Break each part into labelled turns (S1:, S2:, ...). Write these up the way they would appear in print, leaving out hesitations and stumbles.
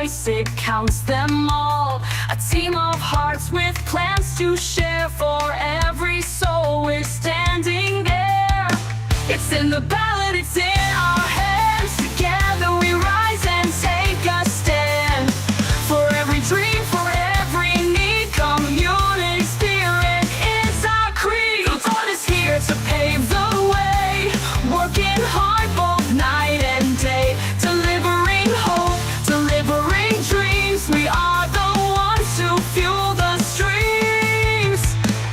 S1: voice, it counts them all. A team of hearts with plans to share. For every soul we're standing there. It's in the ballot, it's in our hands. Together we rise and take a stand. For every dream, for every need, community spirit is our creed. The vote is here to pave the way, working hard both night and day, delivering hope, delivering dreams. We are the ones who fuel the streams.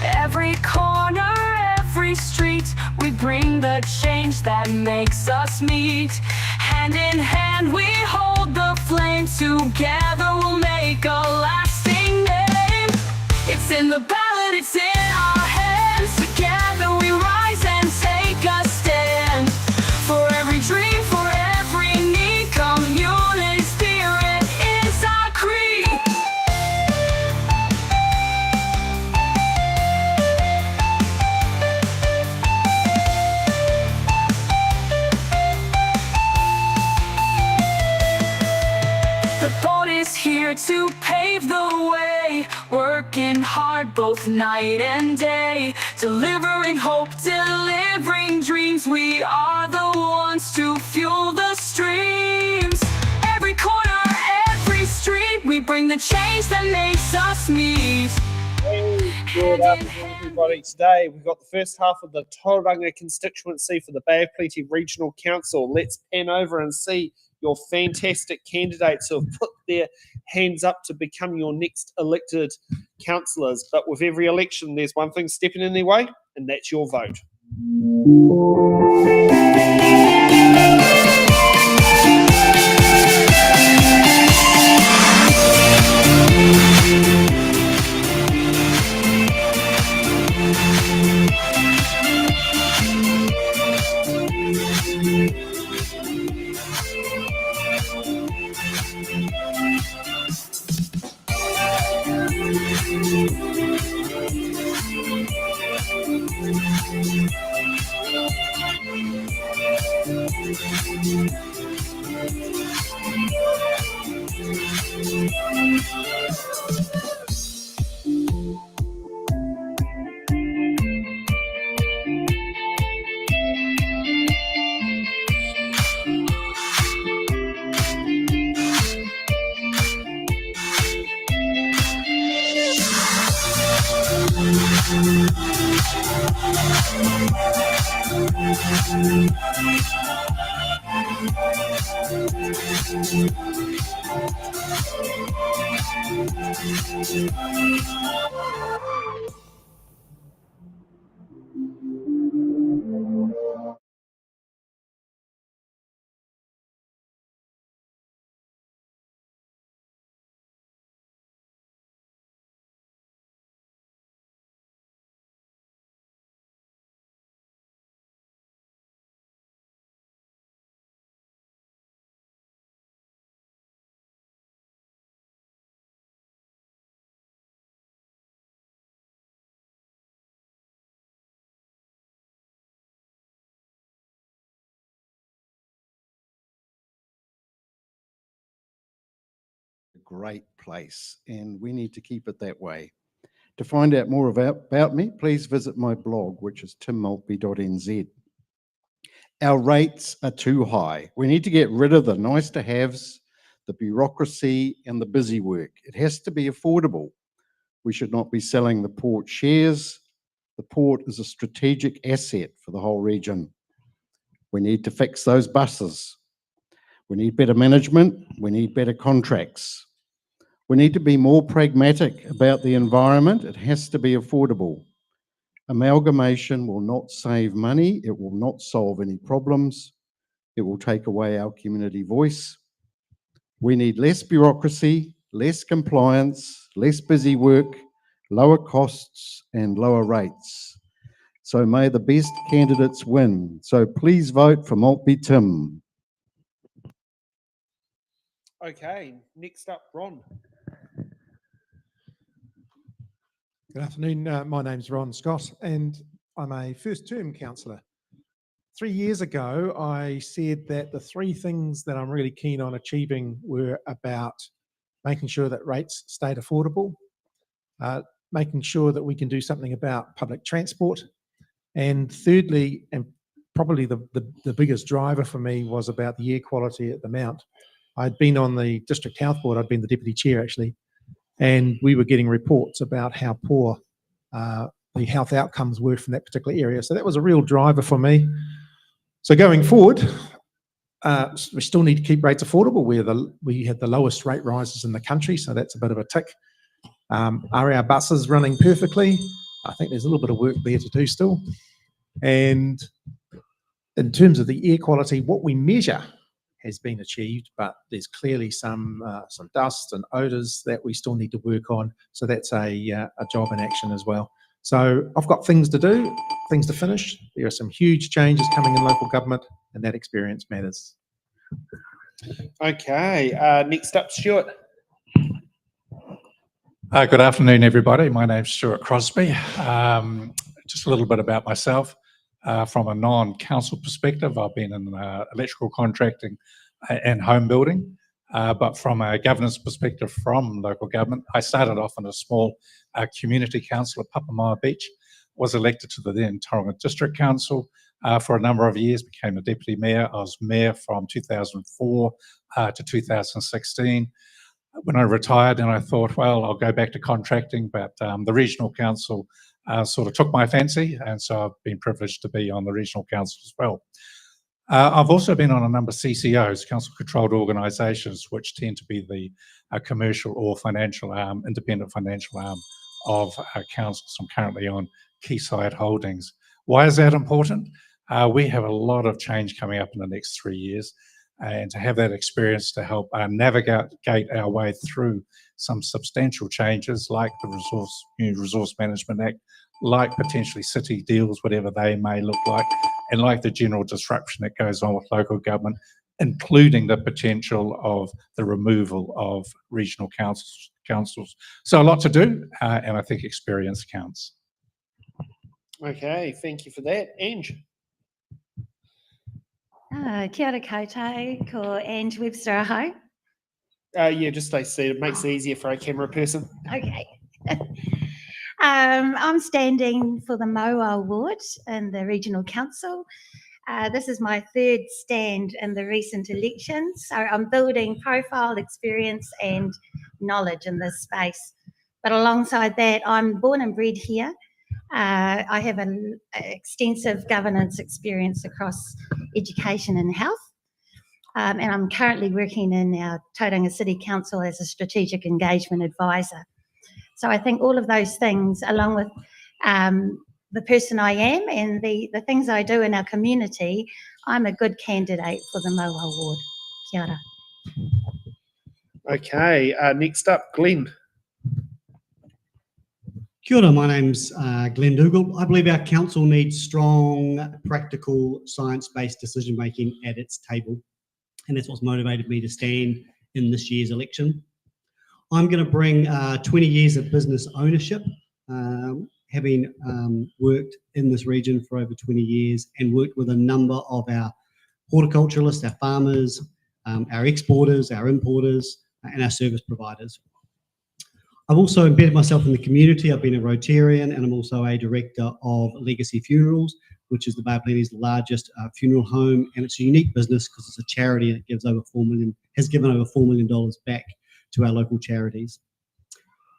S1: Every corner, every street, we bring the change that makes us meet. Hand in hand we hold the flame, together we'll make a lasting name. It's in the ballot, it's in our hands. Together we rise and take a stand. For every dream, for every need, community spirit is our creed. The vote is here to pave the way, working hard both night and day, delivering hope, delivering dreams. We are the ones to fuel the streams. Every corner, every street, we bring the change that makes us meet.
S2: Good afternoon, everybody. Today we've got the first half of the Tauranga Constituency for the Bay of Plenty Regional Council. Let's pan over and see your fantastic candidates who have put their hands up to become your next elected councillors. But with every election, there's one thing stepping in their way, and that's your vote.
S3: Great place, and we need to keep it that way. To find out more about me, please visit my blog, which is timmaltby.nz. Our rates are too high. We need to get rid of the nice to haves, the bureaucracy, and the busy work. It has to be affordable. We should not be selling the port shares. The port is a strategic asset for the whole region. We need to fix those buses. We need better management. We need better contracts. We need to be more pragmatic about the environment. It has to be affordable. Amalgamation will not save money. It will not solve any problems. It will take away our community voice. We need less bureaucracy, less compliance, less busy work, lower costs and lower rates. So may the best candidates win. So please vote for Maltby Tim.
S2: Okay, next up, Ron.
S4: Good afternoon. My name's Ron Scott and I'm a first-term councillor. 3 years ago, I said that the three things that I'm really keen on achieving were about making sure that rates stayed affordable, making sure that we can do something about public transport, and thirdly, and probably the biggest driver for me, was about the air quality at the Mount. I'd been on the District Health Board, I'd been the Deputy Chair actually, and we were getting reports about how poor the health outcomes were from that particular area. So that was a real driver for me. So going forward, we still need to keep rates affordable. We had the lowest rate rises in the country, so that's a bit of a tick. Are our buses running perfectly? I think there's a little bit of work there to do still. And in terms of the air quality, what we measure has been achieved, but there's clearly some dust and odours that we still need to work on. So that's a job in action as well. So I've got things to do, things to finish. There are some huge changes coming in local government, and that experience matters.
S2: Okay, next up, Stuart.
S5: Good afternoon, everybody. My name's Stuart Crosby. Just a little bit about myself. From a non-council perspective, I've been in electrical contracting and home building. But from a governance perspective from local government, I started off in a small community council at Papamaya Beach, was elected to the then Tauranga District Council for a number of years, became a deputy mayor. I was mayor from 2004 to 2016. When I retired, and I thought, well, I'll go back to contracting, but the regional council sort of took my fancy, and so I've been privileged to be on the regional council as well. I've also been on a number of CCOs, council-controlled organisations, which tend to be the commercial or financial arm, independent financial arm of councils. I'm currently on Quayside Holdings. Why is that important? We have a lot of change coming up in the next 3 years, and to have that experience to help navigate our way through some substantial changes like the New Resource Management Act, like potentially city deals, whatever they may look like, and like the general disruption that goes on with local government, including the potential of the removal of regional councils. So a lot to do, and I think experience counts.
S2: Okay, thank you for that. Ange.
S6: Kia ora koutou, ko Ange Webster aho.
S2: Yeah, just stay seated. It makes it easier for a camera person.
S6: Okay. I'm standing for the Moa Ward in the Regional Council. This is my third stand in the recent elections, so I'm building profile, experience and knowledge in this space. But alongside that, I'm born and bred here. I have an extensive governance experience across education and health. And I'm currently working in our Tauranga City Council as a strategic engagement advisor. So I think all of those things, along with the person I am and the things I do in our community, I'm a good candidate for the Moa Ward. Kia ora.
S2: Okay, next up, Glenn.
S7: Kia ora, my name's Glenn Dougal. I believe our council needs strong, practical, science-based decision-making at its table. And that's what's motivated me to stand in this year's election. I'm going to bring 20 years of business ownership, having worked in this region for over 20 years and worked with a number of our horticulturalists, our farmers, our exporters, our importers, and our service providers. I've also embedded myself in the community. I've been a Rotarian, and I'm also a director of Legacy Funerals, which is the Bay of Plenty's largest funeral home, and it's a unique business because it's a charity and it gives over has given over $4 million back to our local charities.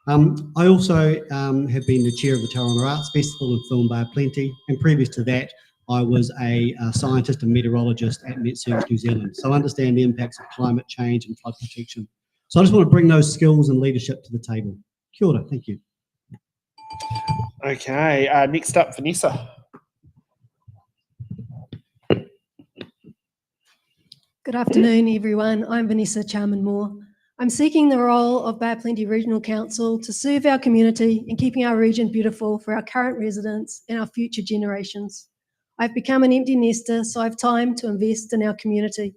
S7: I also have been the chair of the Tauranga Arts Festival and Film Bay of Plenty, and previous to that, I was a scientist and meteorologist at Met Service New Zealand, so I understand the impacts of climate change and flood protection. So I just want to bring those skills and leadership to the table. Kia ora, thank you.
S2: Okay, next up, Vanessa.
S8: Good afternoon, everyone. I'm Vanessa Charman-Moore. I'm seeking the role of Bay of Plenty Regional Council to serve our community and keeping our region beautiful for our current residents and our future generations. I've become an empty nester, so I have time to invest in our community.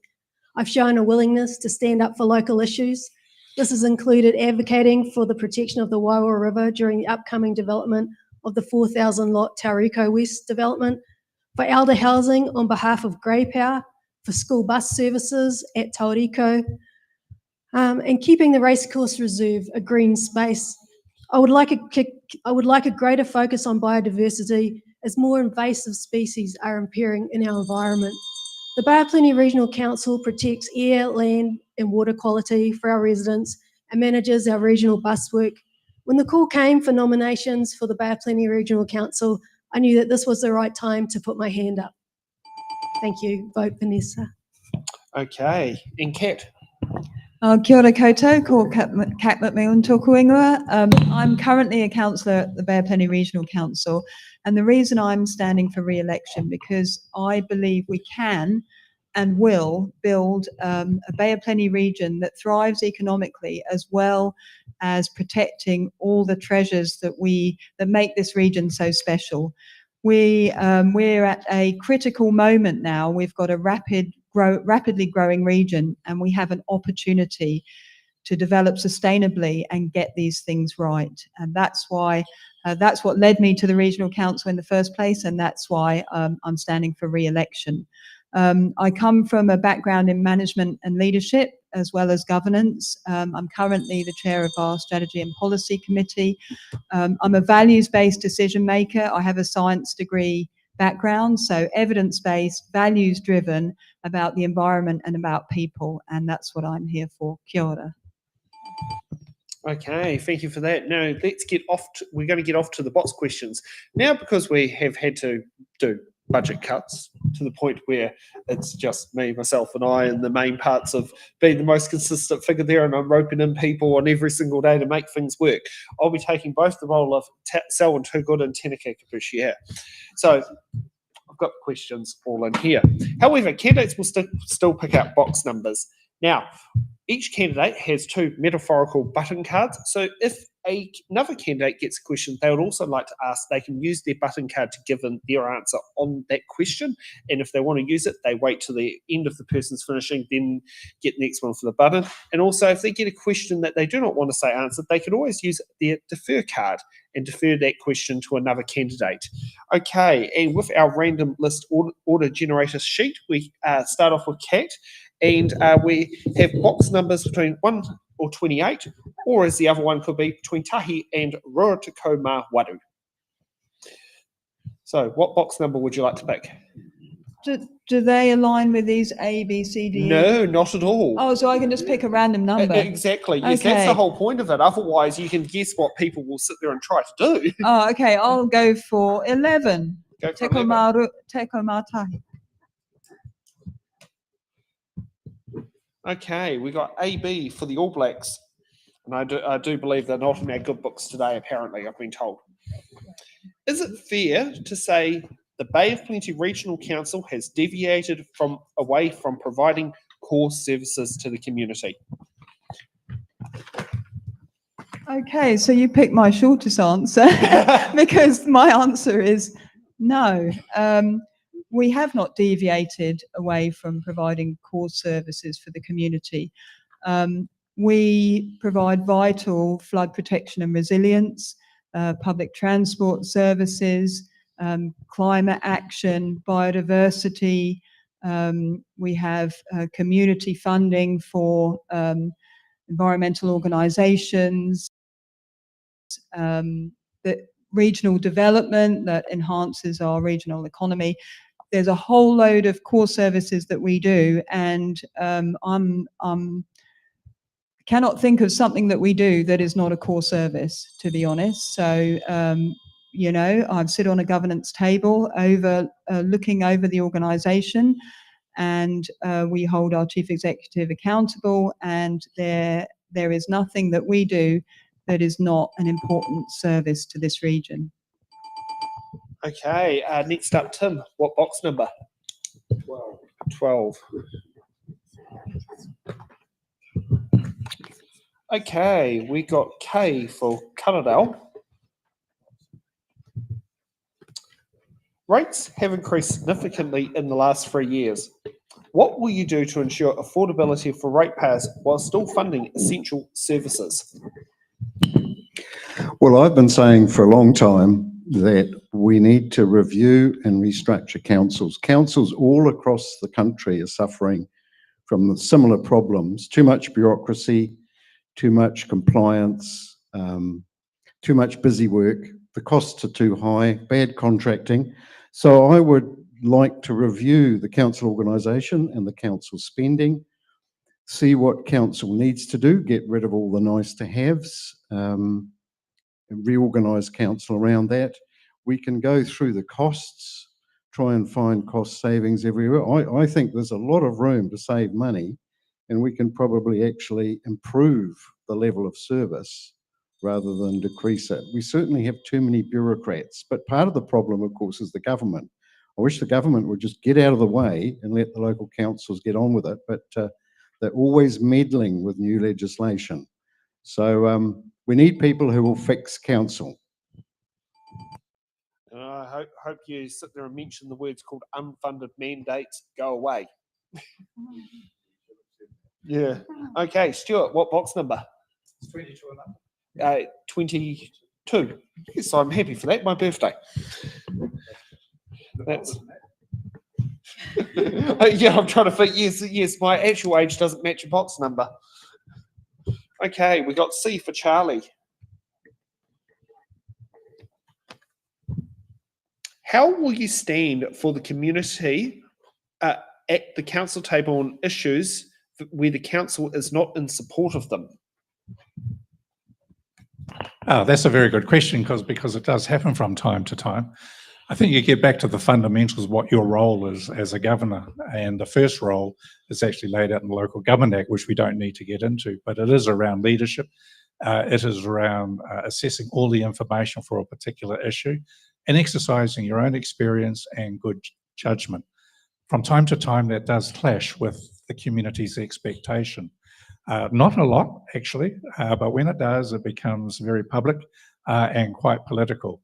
S8: I've shown a willingness to stand up for local issues. This has included advocating for the protection of the Waiwara River during the upcoming development of the 4,000 lot Tauriko West development, for elder housing on behalf of Grey Power, for school bus services at Tauriko, and keeping the racecourse reserve a green space. I would like a greater focus on biodiversity as more invasive species are appearing in our environment. The Bay of Plenty Regional Council protects air, land and water quality for our residents and manages our regional bus work. When the call came for nominations for the Bay of Plenty Regional Council, I knew that this was the right time to put my hand up. Thank you. Vote Vanessa.
S2: Okay, and Kat.
S9: Kia ora koutou, ko Kat McMillan tōku ingoa. I'm currently a councillor at the Bay of Plenty Regional Council, and the reason I'm standing for re-election because I believe we can and will build a Bay of Plenty region that thrives economically as well as protecting all the treasures that make this region so special. We're at a critical moment now. We've got a rapidly growing region, and we have an opportunity to develop sustainably and get these things right. And that's why that's what led me to the regional council in the first place, and that's why I'm standing for re-election. I come from a background in management and leadership as well as governance. I'm currently the chair of our strategy and policy committee. I'm a values-based decision maker. I have a science degree background, so evidence-based, values-driven about the environment and about people, and that's what I'm here for. Kia ora.
S2: Okay, thank you for that. Now let's get off. We're going to get off to the box questions now, because we have had to do budget cuts to the point where it's just me, myself, and I, and the main parts of being the most consistent figure there, and I'm roping in people on every single day to make things work. I'll be taking both the role of Selwyn Toogood and Tenaka Kapushi. So I've got questions all in here. However, candidates will still pick out box numbers. Now, each candidate has 2 metaphorical button cards. So if another candidate gets a question they would also like to ask, they can use their button card to give them their answer on that question. And if they want to use it, they wait till the end of the person's finishing, then get the next one for the button. And also, if they get a question that they do not want to say answered, they can always use their defer card and defer that question to another candidate. Okay, and with our random list order generator sheet, we start off with Kat, and we have box numbers between 1 or 28, or as the other one could be, between Tahi and Ruatakoma Waru. So what box number would you like to pick?
S9: Do they align with these A, B, C, D?
S2: No, not at all.
S9: Oh, so I can just pick a random number?
S2: Exactly. Yes,
S9: Okay.
S2: that's the whole point of it. Otherwise, you can guess what people will sit there and try to do.
S9: Oh, okay. I'll go for 11.
S2: Go for 11.
S9: Teko Mātahi.
S2: Okay, we got AB for the All Blacks. And I do believe they're not in our good books today, apparently, I've been told. Is it fair to say the Bay of Plenty Regional Council has deviated away from providing core services to the community?
S9: Okay, so you picked my shortest answer because my answer is no. We have not deviated away from providing core services for the community. We provide vital flood protection and resilience, public transport services, climate action, biodiversity. We have community funding for environmental organisations, the regional development that enhances our regional economy. There's a whole load of core services that we do, and cannot think of something that we do that is not a core service, to be honest. So, you know, I sit on a governance table looking over the organisation, and we hold our chief executive accountable, and there is nothing that we do that is not an important service to this region.
S2: Okay, next up, Tim, what box number? 12. Okay, we got K for Cunnerdale. Rates have increased significantly in the last 3 years. What will you do to ensure affordability for ratepayers while still funding essential services?
S3: Well, I've been saying for a long time that we need to review and restructure councils. Councils all across the country are suffering from the similar problems: too much bureaucracy, too much compliance, too much busy work, the costs are too high, bad contracting. So I would like to review the council organisation and the council spending, see what council needs to do, get rid of all the nice to haves, and reorganise council around that. We can go through the costs, try and find cost savings everywhere. I think there's a lot of room to save money, and we can probably actually improve the level of service rather than decrease it. We certainly have too many bureaucrats, but part of the problem, of course, is the government. I wish the government would just get out of the way and let the local councils get on with it, but they're always meddling with new legislation. So we need people who will fix council.
S2: I hope you sit there and mention the words called unfunded mandates go away. Yeah. Okay, Stuart, what box number?
S5: 22 and up.
S2: 22. Yes, I'm happy for that. My birthday. That's. Yeah, I'm trying to think. Yes, my actual age doesn't match a box number. Okay, we got C for Charlie. How will you stand for the community at the council table on issues where the council is not in support of them?
S5: Oh, that's a very good question, because it does happen from time to time. I think you get back to the fundamentals, what your role is as a governor. And the first role is actually laid out in the Local Government Act, which we don't need to get into, but it is around leadership. It is around assessing all the information for a particular issue and exercising your own experience and good judgment. From time to time, that does clash with the community's expectation. Not a lot, actually, but when it does, it becomes very public and quite political.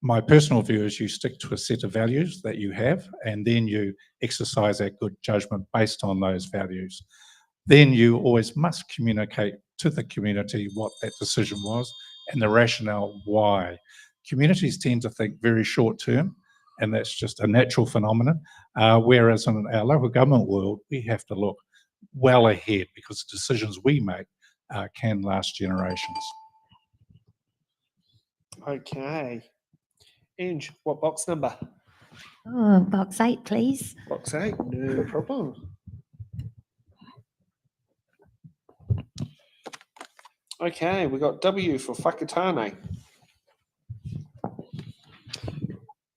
S5: My personal view is you stick to a set of values that you have, and then you exercise that good judgment based on those values. Then you always must communicate to the community what that decision was and the rationale why. Communities tend to think very short term, and that's just a natural phenomenon, whereas in our local government world, we have to look well ahead, because the decisions we make can last generations.
S2: Okay. Ange, what box number?
S6: Oh, box 8, please.
S2: Box 8, no problem. Okay, we got W for Whakatane.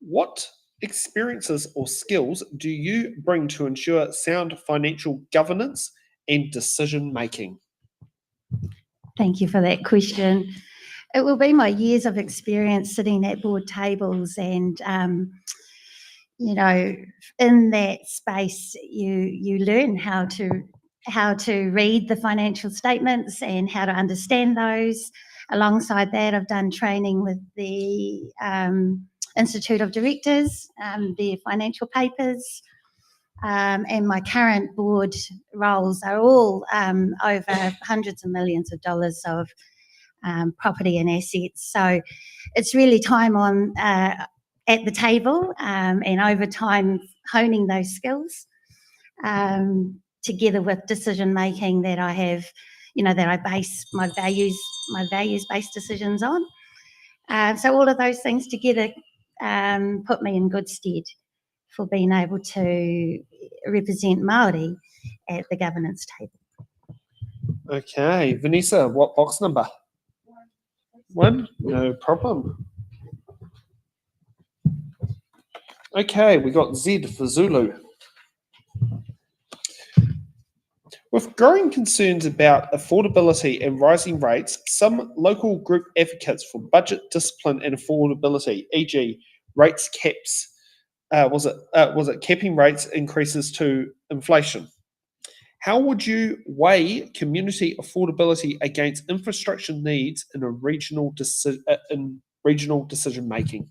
S2: What experiences or skills do you bring to ensure sound financial governance and decision making?
S6: Thank you for that question. It will be my years of experience sitting at board tables and, you know, in that space, you learn how to read the financial statements and how to understand those. Alongside that, I've done training with the Institute of Directors, their financial papers, and my current board roles are all over hundreds of millions of dollars of property and assets. So it's really time on at the table and over time honing those skills together with decision making that I have, you know, that I base my values-based decisions on. So all of those things together put me in good stead for being able to represent Māori at the governance table.
S2: Okay, Vanessa, what box number? 1, no problem. Okay, we got Z for Zulu. With growing concerns about affordability and rising rates, some local group advocates for budget discipline and affordability, e.g. rates caps, was it capping rates increases to inflation? How would you weigh community affordability against infrastructure needs in a regional decision making?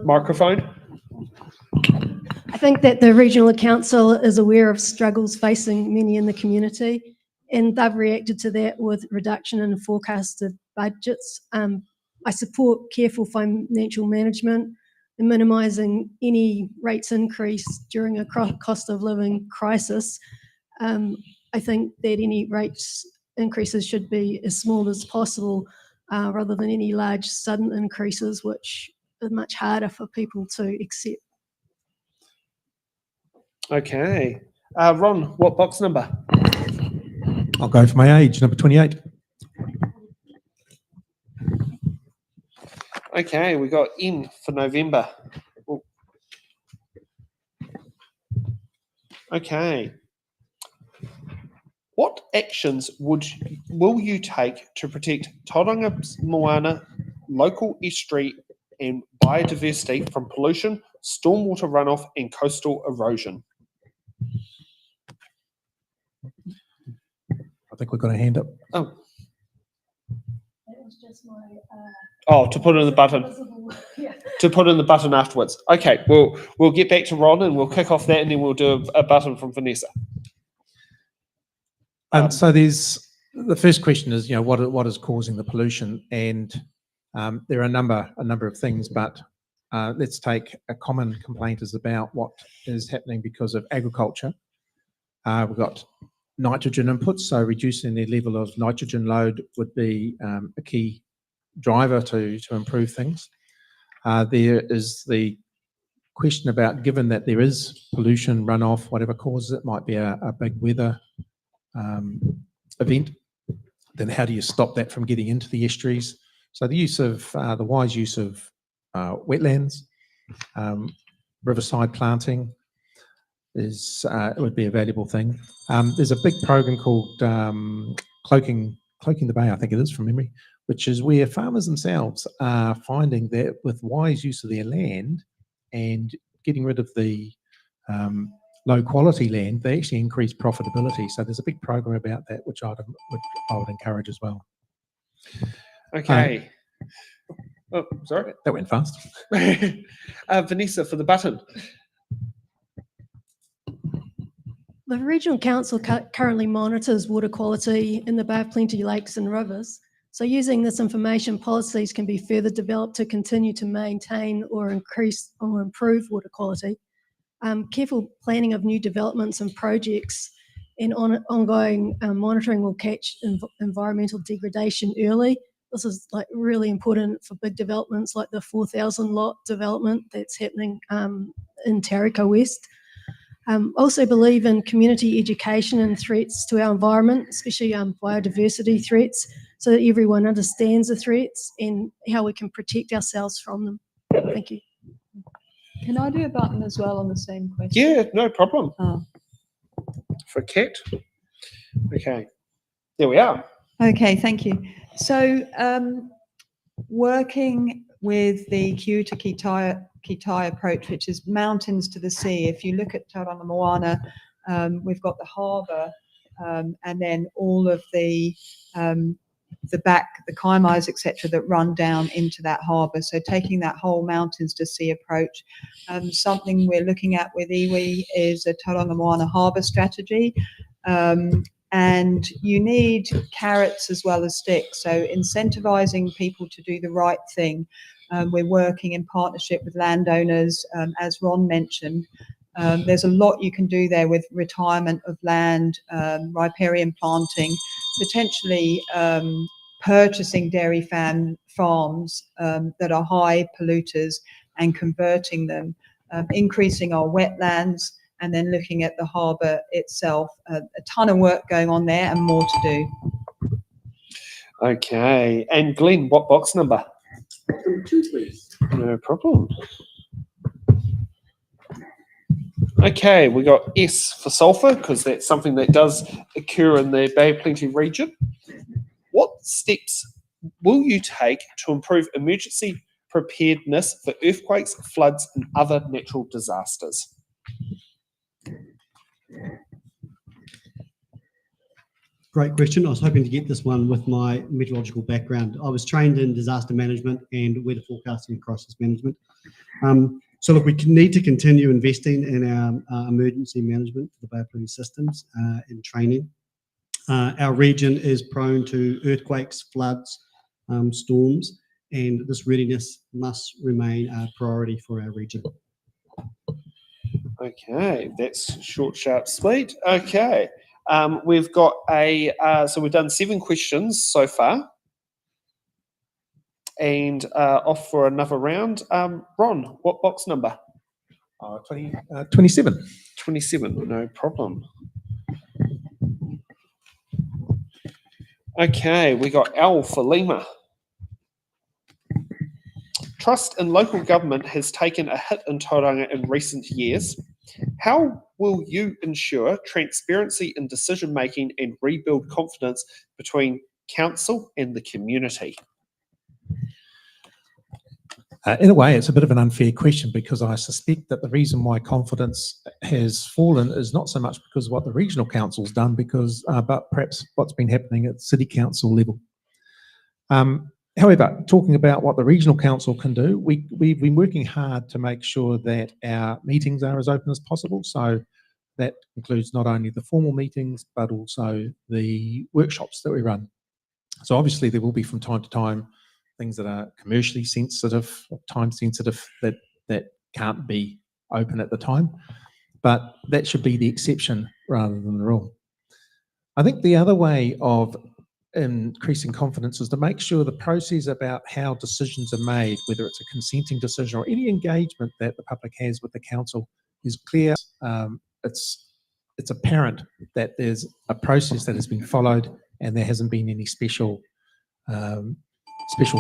S2: Microphone.
S8: I think that the regional council is aware of struggles facing many in the community, and they've reacted to that with reduction in forecasted budgets. I support careful financial management and minimising any rates increase during a cost of living crisis. I think that any rates increases should be as small as possible, rather than any large sudden increases, which are much harder for people to accept.
S2: Okay. Ron, what box number?
S4: I'll go for my age, number 28.
S2: Okay, we got N for November. Oh. Okay. What actions will you take to protect Tauranga Moana local estuary and biodiversity from pollution, stormwater runoff, and coastal erosion?
S4: I think we've got a hand up.
S2: Oh,
S8: That was just my
S2: to put in the button.
S8: yeah.
S2: To put in the button afterwards. Okay, we'll get back to Ron and we'll kick off that, and then we'll do a button from Vanessa.
S4: So there's the first question is, what is causing the pollution? And there are a number of things, but let's take a common complaint is about what is happening because of agriculture. We've got nitrogen inputs, so reducing the level of nitrogen load would be a key driver to improve things. There is the question about, given that there is pollution, runoff, whatever causes it, might be a big weather event, then how do you stop that from getting into the estuaries? So the use of the wise use of wetlands, riverside planting would be a valuable thing. There's a big program called Cloaking the Bay, I think it is from memory, which is where farmers themselves are finding that with wise use of their land and getting rid of the low quality land, they actually increase profitability. So there's a big program about that, which I would encourage as well.
S2: Okay. Oh, sorry.
S4: That went fast.
S2: Vanessa, for the button.
S8: The Regional Council currently monitors water quality in the Bay of Plenty lakes and rivers. So using this information, policies can be further developed to continue to maintain or increase or improve water quality. Careful planning of new developments and projects and ongoing monitoring will catch environmental degradation early. This is really important for big developments like the 4,000 lot development that's happening in Tauranga West. Also believe in community education and threats to our environment, especially biodiversity threats, so that everyone understands the threats and how we can protect ourselves from them. Thank you.
S9: Can I do a button as well on the same question?
S2: Yeah, no problem.
S9: Oh.
S2: For Kat. Okay. There we are.
S9: Okay, thank you. So working with the Kitai approach, which is mountains to the sea. If you look at Tauranga Moana, we've got the harbour and then all of the kaimais, etc., that run down into that harbour. So taking that whole mountains to sea approach. Something we're looking at with iwi is a Tauranga Moana harbour strategy. And you need carrots as well as sticks. So incentivising people to do the right thing. We're working in partnership with landowners, as Ron mentioned. There's a lot you can do there with retirement of land, riparian planting, potentially purchasing dairy farms that are high polluters and converting them, increasing our wetlands, and then looking at the harbour itself. A ton of work going on there and more to do.
S2: Okay. And Glenn, what box number?
S10: 2, please.
S2: No problem. Okay, we got S for sulphur, because that's something that does occur in the Bay of Plenty region. What steps will you take to improve emergency preparedness for earthquakes, floods, and other natural disasters?
S7: Great question. I was hoping to get this one with my meteorological background. I was trained in disaster management and weather forecasting and crisis management. So look, we need to continue investing in our emergency management for the Bay of Plenty systems and training. Our region is prone to earthquakes, floods, storms, and this readiness must remain a priority for our region.
S2: Okay, that's short, sharp, sweet. Okay, we've got so we've done 7 questions so far, and off for another round. Ron, what box number?
S4: 27.
S2: 27, no problem. Okay, we got L for Lima. Trust in local government has taken a hit in Tauranga in recent years. How will you ensure transparency in decision making and rebuild confidence between council and the community?
S4: In a way, it's a bit of an unfair question because I suspect that the reason why confidence has fallen is not so much because of what the regional council's done, but perhaps what's been happening at city council level. However, talking about what the regional council can do, we've been working hard to make sure that our meetings are as open as possible. So that includes not only the formal meetings, but also the workshops that we run. So obviously there will be from time to time things that are commercially sensitive, or time sensitive, that can't be open at the time, but that should be the exception rather than the rule. I think the other way of increasing confidence is to make sure the process about how decisions are made, whether it's a consenting decision or any engagement that the public has with the council, is clear. It's apparent that there's a process that has been followed and there hasn't been any special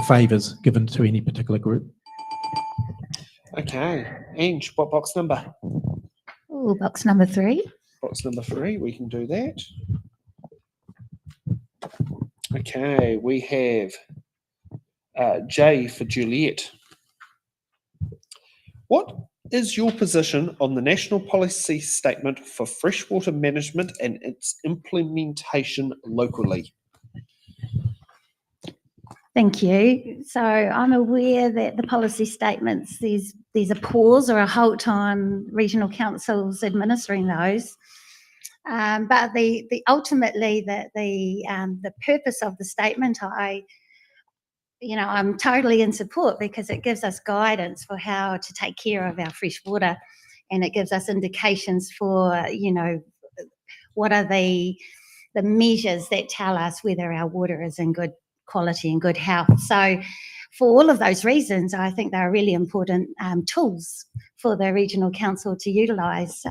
S4: favours given to any particular group.
S2: Okay, Ange, what box number?
S6: Oh, box number 3.
S2: Box number 3, we can do that. Okay, we have J for Juliet. What is your position on the National Policy Statement for Freshwater Management and its implementation locally?
S6: Thank you. So I'm aware that the policy statements, there's a pause or a halt time I'm councils administering those. But ultimately the purpose of the statement, I'm totally in support because it gives us guidance for how to take care of our fresh water, and it gives us indications for what are the measures that tell us whether our water is in good quality and good health. So for all of those reasons, I think they're really important tools for the regional council to utilise.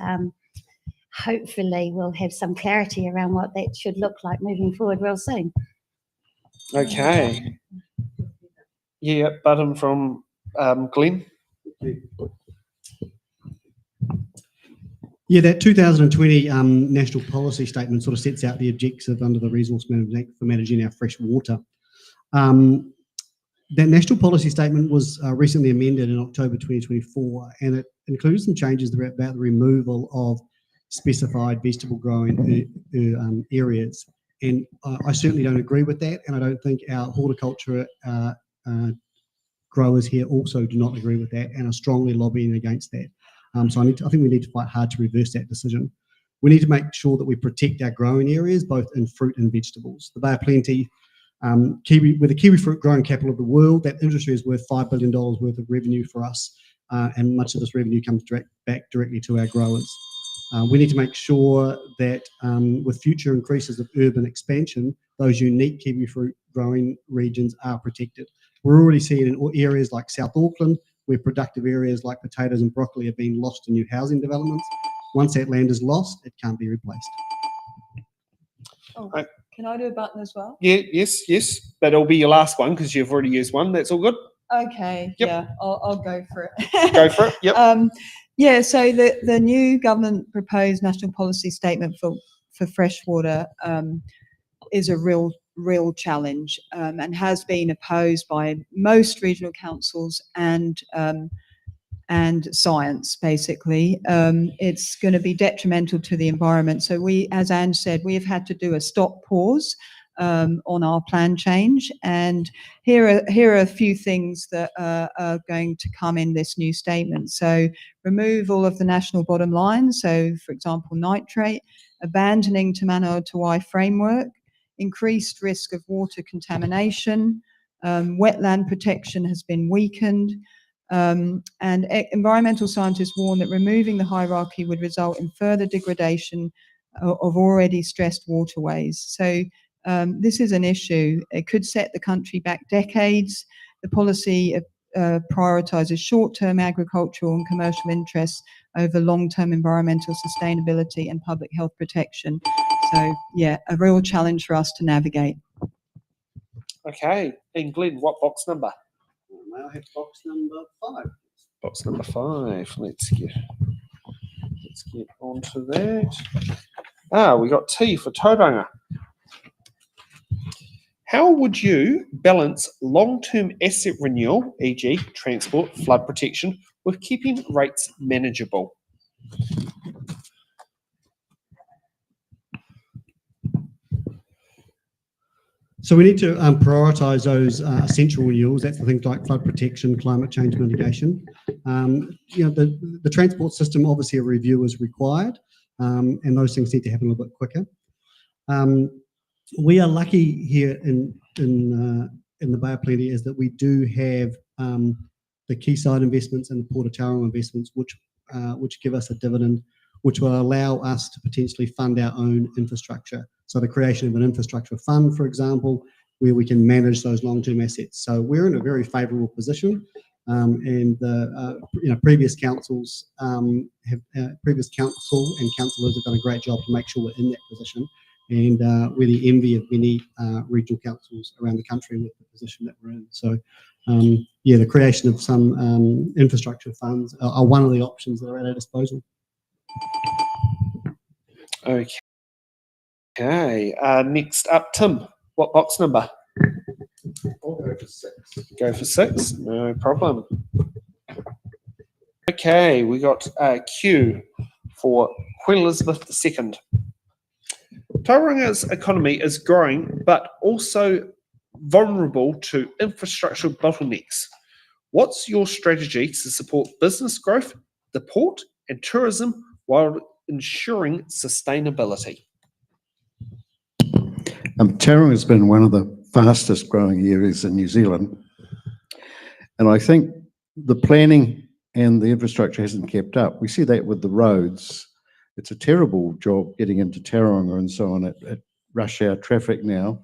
S6: Hopefully we'll have some clarity around what that should look like moving forward real soon.
S2: Okay. Yeah, button from Glenn.
S7: Yeah, that 2020 National Policy Statement sort of sets out the objective under the Resource Management Act for managing our fresh water. That National Policy Statement was recently amended in October 2024, and it includes some changes about the removal of specified vegetable growing areas. And I certainly don't agree with that, and I don't think our horticulture growers here also do not agree with that and are strongly lobbying against that. So I think we need to fight hard to reverse that decision. We need to make sure that we protect our growing areas, both in fruit and vegetables. The Bay of Plenty, we're the kiwi fruit growing capital of the world. That industry is worth $5 billion worth of revenue for us, and much of this revenue comes back directly to our growers. We need to make sure that with future increases of urban expansion, those unique kiwi fruit growing regions are protected. We're already seeing in areas like South Auckland, where productive areas like potatoes and broccoli are being lost to new housing developments. Once that land is lost, it can't be replaced.
S9: Oh, can I do a button as well?
S2: Yeah, yes, but it'll be your last one because you've already used one. That's all good.
S9: Okay,
S2: Yep.
S9: yeah, I'll go for it.
S2: Go for it. Yep.
S9: Yeah, so the new government proposed National Policy Statement for freshwater is a real challenge and has been opposed by most regional councils and science, basically. It's going to be detrimental to the environment. So we, as Anne said, we have had to do a pause on our plan change. And here are a few things that are going to come in this new statement. So remove all of the national bottom line. So, for example, nitrate, abandoning Te Manawaroa framework, increased risk of water contamination, Wetland protection has been weakened. Environmental scientists warn that removing the hierarchy would result in further degradation of already stressed waterways. So this is an issue. It could set the country back decades. The policy prioritises short-term agricultural and commercial interests over long-term environmental sustainability and public health protection. So yeah, a real challenge for us to navigate.
S2: Okay, and Glenn, what box number?
S10: May I have box number 5?
S2: Box number 5. Let's get on to that. We got T for Tauranga. How would you balance long-term asset renewal, e.g. transport, flood protection, with keeping rates manageable?
S7: So we need to prioritise those essential renewals. That's the things like flood protection, climate change mitigation. The transport system, obviously a review is required, and those things need to happen a little bit quicker. We are lucky here in the Bay of Plenty is that we do have the quayside investments and the Port of Tauranga investments, which give us a dividend, which will allow us to potentially fund our own infrastructure. So the creation of an infrastructure fund, for example, where we can manage those long-term assets. So we're in a very favourable position, and the previous councils previous council and councillors have done a great job to make sure we're in that position. And we're the envy of many regional councils around the country with the position that we're in. So, the creation of some infrastructure funds are one of the options that are at our disposal.
S2: Okay. Next up, Tim. What box number?
S10: I'll go for 6.
S2: Go for 6. No problem. Okay, we got Q for Queen Elizabeth II. Tauranga's economy is growing, but also vulnerable to infrastructural bottlenecks. What's your strategy to support business growth, the port, and tourism while ensuring sustainability?
S3: Tauranga has been one of the fastest growing areas in New Zealand. And I think the planning and the infrastructure hasn't kept up. We see that with the roads. It's a terrible job getting into Tauranga and so on at rush hour traffic now.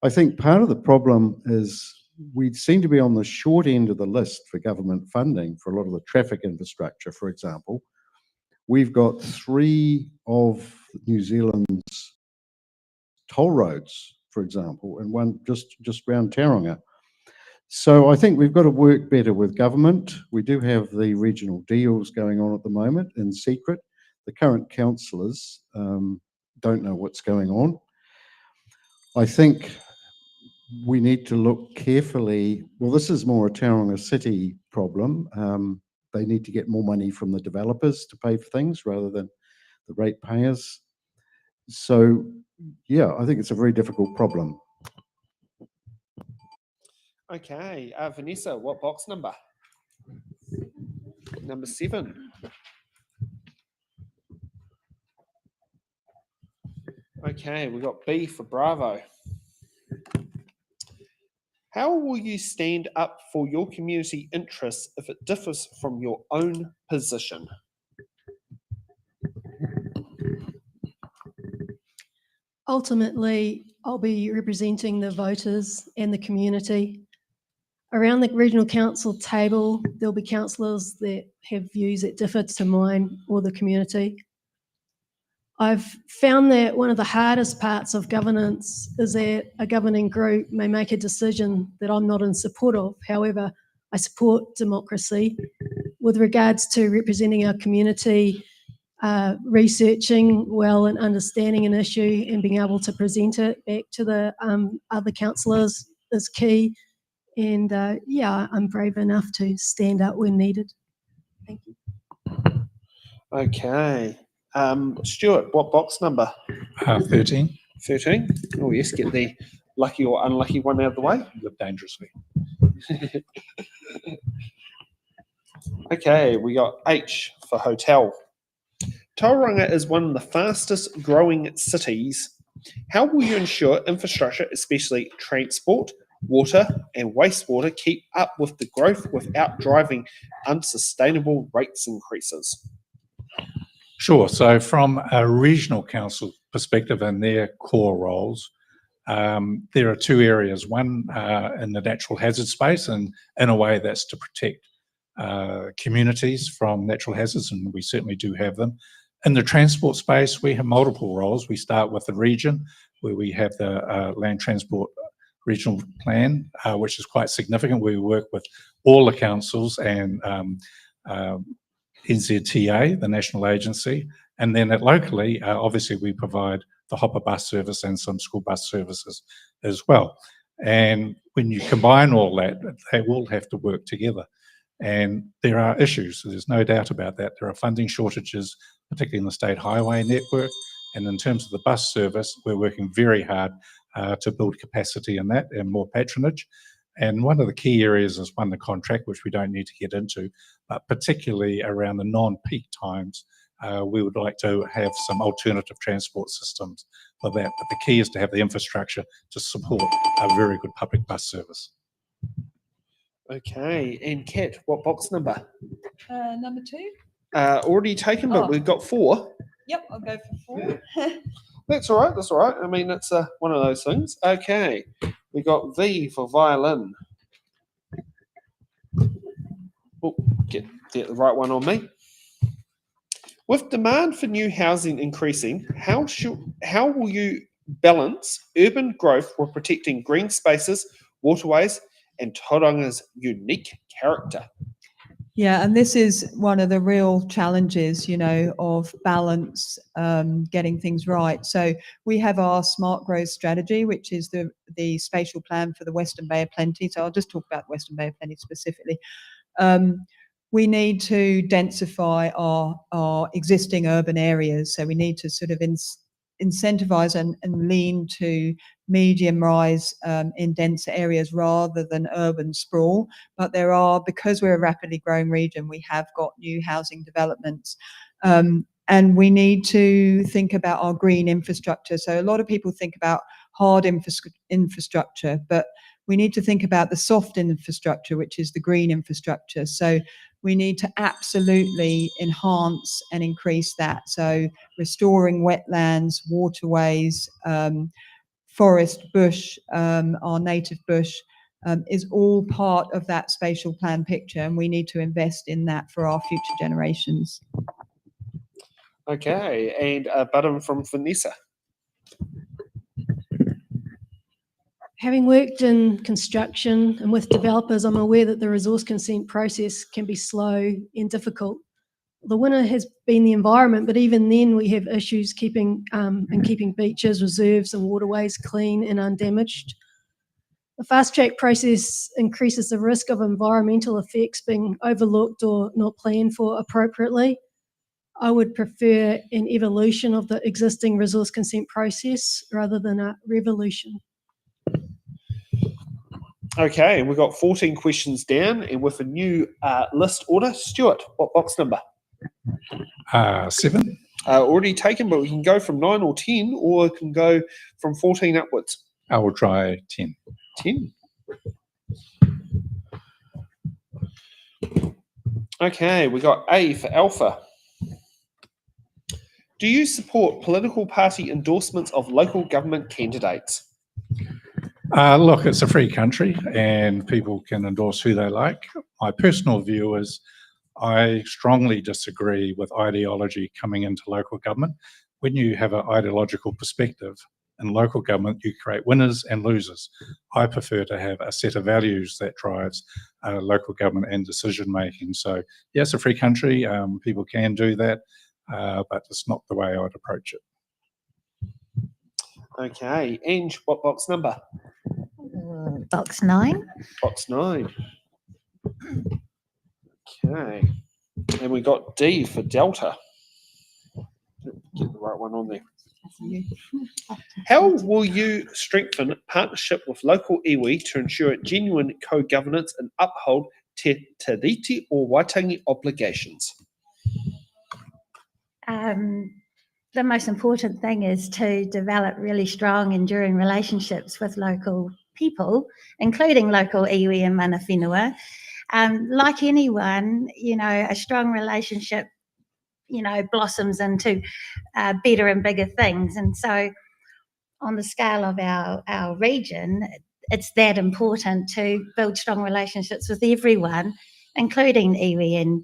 S3: I think part of the problem is we seem to be on the short end of the list for government funding for a lot of the traffic infrastructure, for example. We've got 3 of New Zealand's toll roads, for example, and one just around Tauranga. So I think we've got to work better with government. We do have the regional deals going on at the moment in secret. The current councillors don't know what's going on. I think we need to look carefully. Well, this is more a Tauranga City problem. They need to get more money from the developers to pay for things rather than the ratepayers. So, yeah, I think it's a very difficult problem.
S2: Okay, Vanessa, what box number? Number 7. Okay, we got B for Bravo. How will you stand up for your community interests if it differs from your own position?
S8: Ultimately, I'll be representing the voters and the community. Around the regional council table, there'll be councillors that have views that differ to mine or the community. I've found that one of the hardest parts of governance is that a governing group may make a decision that I'm not in support of. However, I support democracy with regards to representing our community, researching well and understanding an issue and being able to present it back to the other councillors is key. And I'm brave enough to stand up when needed. Thank you.
S2: Okay. Stuart, what box number?
S5: 13.
S2: 13. Oh, yes, get the lucky or unlucky one out of the way.
S5: Live dangerously.
S2: Okay, we got H for hotel. Tauranga is one of the fastest growing cities. How will you ensure infrastructure, especially transport, water and wastewater keep up with the growth without driving unsustainable rates increases?
S5: Sure. So from a regional council perspective and their core roles, there are two areas. One in the natural hazard space, and in a way that's to protect communities from natural hazards, and we certainly do have them. In the transport space, we have multiple roles. We start with the region, where we have the Land Transport Regional Plan, which is quite significant. We work with all the councils and NZTA, the national agency, and then locally, obviously we provide the hopper bus service and some school bus services as well. And when you combine all that, they all have to work together. And there are issues, so there's no doubt about that. There are funding shortages, particularly in the state highway network. And in terms of the bus service, we're working very hard to build capacity in that and more patronage. And one of the key areas is one, the contract, which we don't need to get into, but particularly around the non-peak times, we would like to have some alternative transport systems for that. But the key is to have the infrastructure to support a very good public bus service.
S2: Okay, and Kat, what box number?
S9: Number 2.
S2: Already taken, but
S9: Oh.
S2: we've got 4.
S9: Yep, I'll go for 4.
S2: That's all right. That's all right. I mean, it's one of those things. Okay, we got V for violin. Oh, get the right one on me. With demand for new housing increasing, how will you balance urban growth with protecting green spaces, waterways, and Tauranga's unique character?
S9: Yeah, and this is one of the real challenges, of balance, getting things right. So we have our smart growth strategy, which is the spatial plan for the Western Bay of Plenty. So I'll just talk about Western Bay of Plenty specifically. We need to densify our existing urban areas. So we need to sort of incentivize and lean to medium rise in denser areas rather than urban sprawl. But because we're a rapidly growing region, we have got new housing developments. And we need to think about our green infrastructure. So a lot of people think about hard infrastructure, but we need to think about the soft infrastructure, which is the green infrastructure. So we need to absolutely enhance and increase that. So restoring wetlands, waterways, forest, bush, our native bush, is all part of that spatial plan picture, and we need to invest in that for our future generations.
S2: Okay, and a button from Vanessa.
S8: Having worked in construction and with developers, I'm aware that the resource consent process can be slow and difficult. The winner has been the environment, but even then we have issues keeping beaches, reserves and waterways clean and undamaged. The fast track process increases the risk of environmental effects being overlooked or not planned for appropriately. I would prefer an evolution of the existing resource consent process rather than a revolution.
S2: Okay, and we've got 14 questions down, and with a new list order. Stuart, what box number?
S5: 7.
S2: Already taken, but we can go from 9 or 10, or we can go from 14 upwards.
S5: I will try 10.
S2: 10. Okay, we got A for Alpha. Do you support political party endorsements of local government candidates?
S5: Look, it's a free country and people can endorse who they like. My personal view is I strongly disagree with ideology coming into local government. When you have an ideological perspective in local government, you create winners and losers. I prefer to have a set of values that drives local government and decision making. So, yes, a free country, people can do that, but it's not the way I'd approach it.
S2: Okay, Ange, what box number?
S6: Box 9.
S2: Box 9. Okay, and we got D for Delta. Get the right one on there. How will you strengthen partnership with local iwi to ensure genuine co-governance and uphold te tiriti or waitangi obligations?
S6: The most important thing is to develop really strong, enduring relationships with local people, including local iwi and mana whenua. Like anyone, a strong relationship, blossoms into better and bigger things. And so on the scale of our region, it's that important to build strong relationships with everyone, including iwi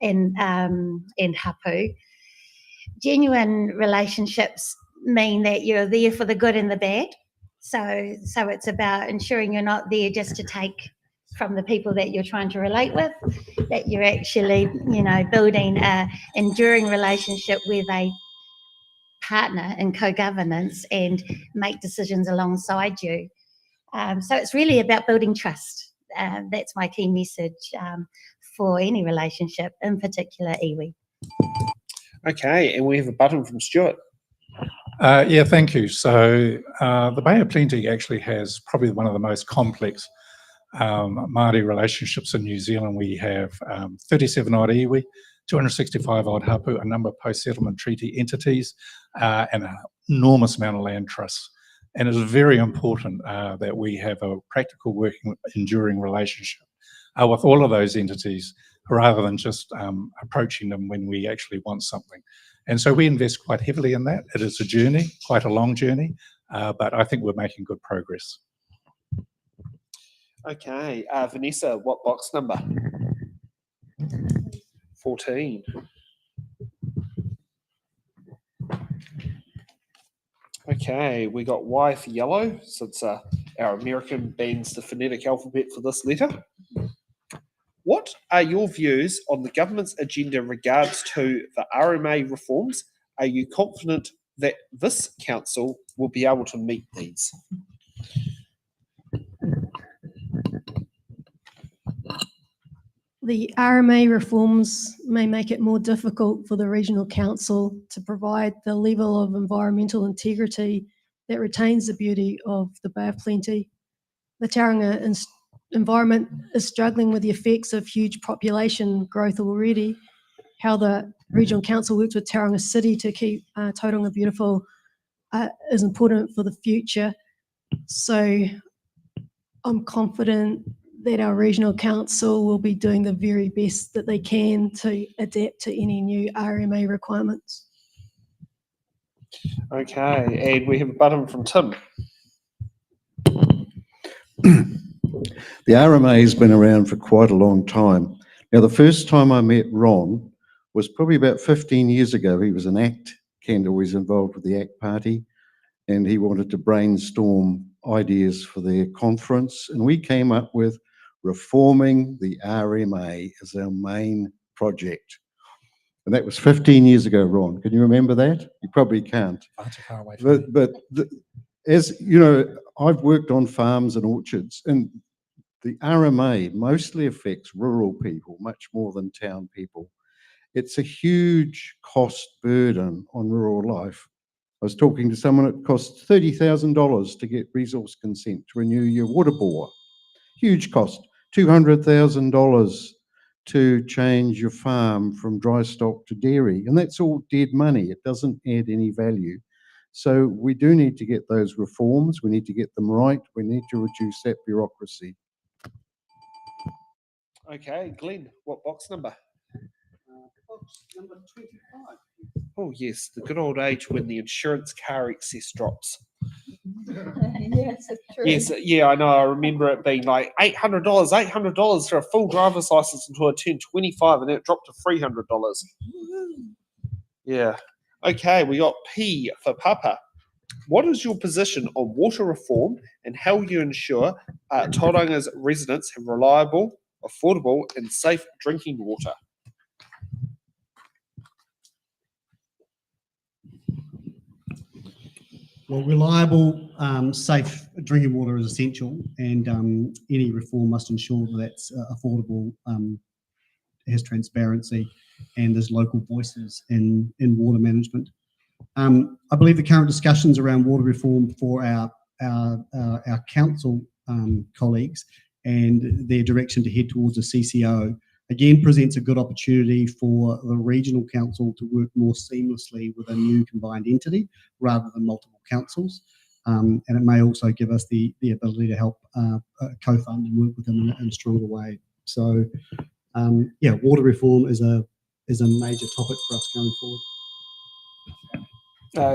S6: and hapu. Genuine relationships mean that you're there for the good and the bad. So it's about ensuring you're not there just to take from the people that you're trying to relate with, that you're actually, building an enduring relationship where they partner in co-governance and make decisions alongside you. So it's really about building trust. That's my key message for any relationship, in particular iwi.
S2: Okay, and we have a button from Stuart.
S5: Yeah, thank you. So the Bay of Plenty actually has probably one of the most complex Māori relationships in New Zealand. We have 37 odd iwi, 265 odd hapu, a number of post-settlement treaty entities, and an enormous amount of land trusts. And it's very important that we have a practical, working, enduring relationship with all of those entities, rather than just approaching them when we actually want something. And so we invest quite heavily in that. It is a journey, quite a long journey, but I think we're making good progress.
S2: Okay, Vanessa, what box number? 14. Okay, we got Y for yellow, since our American bans the phonetic alphabet for this letter. What are your views on the government's agenda in regards to the RMA reforms? Are you confident that this council will be able to meet these?
S8: The RMA reforms may make it more difficult for the regional council to provide the level of environmental integrity that retains the beauty of the Bay of Plenty. The Tauranga environment is struggling with the effects of huge population growth already. How the regional council works with Tauranga City to keep Tauranga beautiful is important for the future. So I'm confident that our regional council will be doing the very best that they can to adapt to any new RMA requirements.
S2: Okay, and we have a button from Tim.
S3: The RMA has been around for quite a long time. Now, the first time I met Ron was probably about 15 years ago. He was an ACT candidate, always involved with the ACT party, and he wanted to brainstorm ideas for their conference. And we came up with reforming the RMA as our main project. And that was 15 years ago, Ron. Can you remember that? You probably can't.
S5: Far away from
S3: But as you know, I've worked on farms and orchards, and the RMA mostly affects rural people much more than town people. It's a huge cost burden on rural life. I was talking to someone, it costs $30,000 to get resource consent to renew your water bore. Huge cost. $200,000 to change your farm from dry stock to dairy. And that's all dead money. It doesn't add any value. So we do need to get those reforms. We need to get them right. We need to reduce that bureaucracy.
S2: Okay, Glenn, what box number?
S10: Box number 25.
S2: Oh yes, the good old age when the insurance car excess drops.
S9: Yes, it's true.
S2: Yes, yeah, I know. I remember it being like $800 for a full driver's license until I turned 25, and then it dropped to $300. Yeah. Okay, we got P for Papa. What is your position on water reform and how will you ensure Tauranga's residents have reliable, affordable, and safe drinking water?
S7: Well, reliable, safe drinking water is essential, and any reform must ensure that that's affordable, has transparency, and there's local voices in water management. I believe the current discussions around water reform for our council colleagues and their direction to head towards a CCO again presents a good opportunity for the regional council to work more seamlessly with a new combined entity rather than multiple councils. And it may also give us the ability to help co-fund and work with them in a stronger way. So, yeah, water reform is a major topic for us going forward.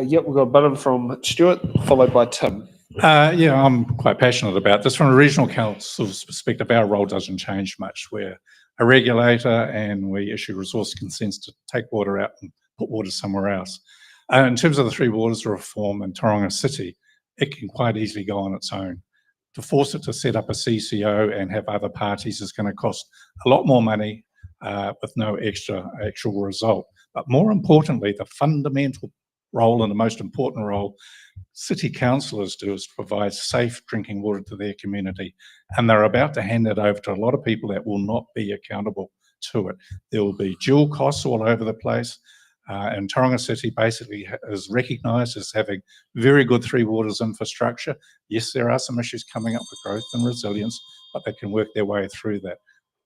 S2: Yep, we've got a button from Stuart, followed by Tim.
S5: Yeah, I'm quite passionate about this. From a regional council's perspective, our role doesn't change much. We're a regulator and we issue resource consents to take water out and put water somewhere else. In terms of the Three Waters reform in Tauranga City, it can quite easily go on its own. To force it to set up a CCO and have other parties is going to cost a lot more money with no extra actual result. But more importantly, the fundamental role and the most important role city councillors do is to provide safe drinking water to their community. And they're about to hand that over to a lot of people that will not be accountable to it. There will be dual costs all over the place. And Tauranga City basically is recognised as having very good Three Waters infrastructure. Yes, there are some issues coming up with growth and resilience, but they can work their way through that.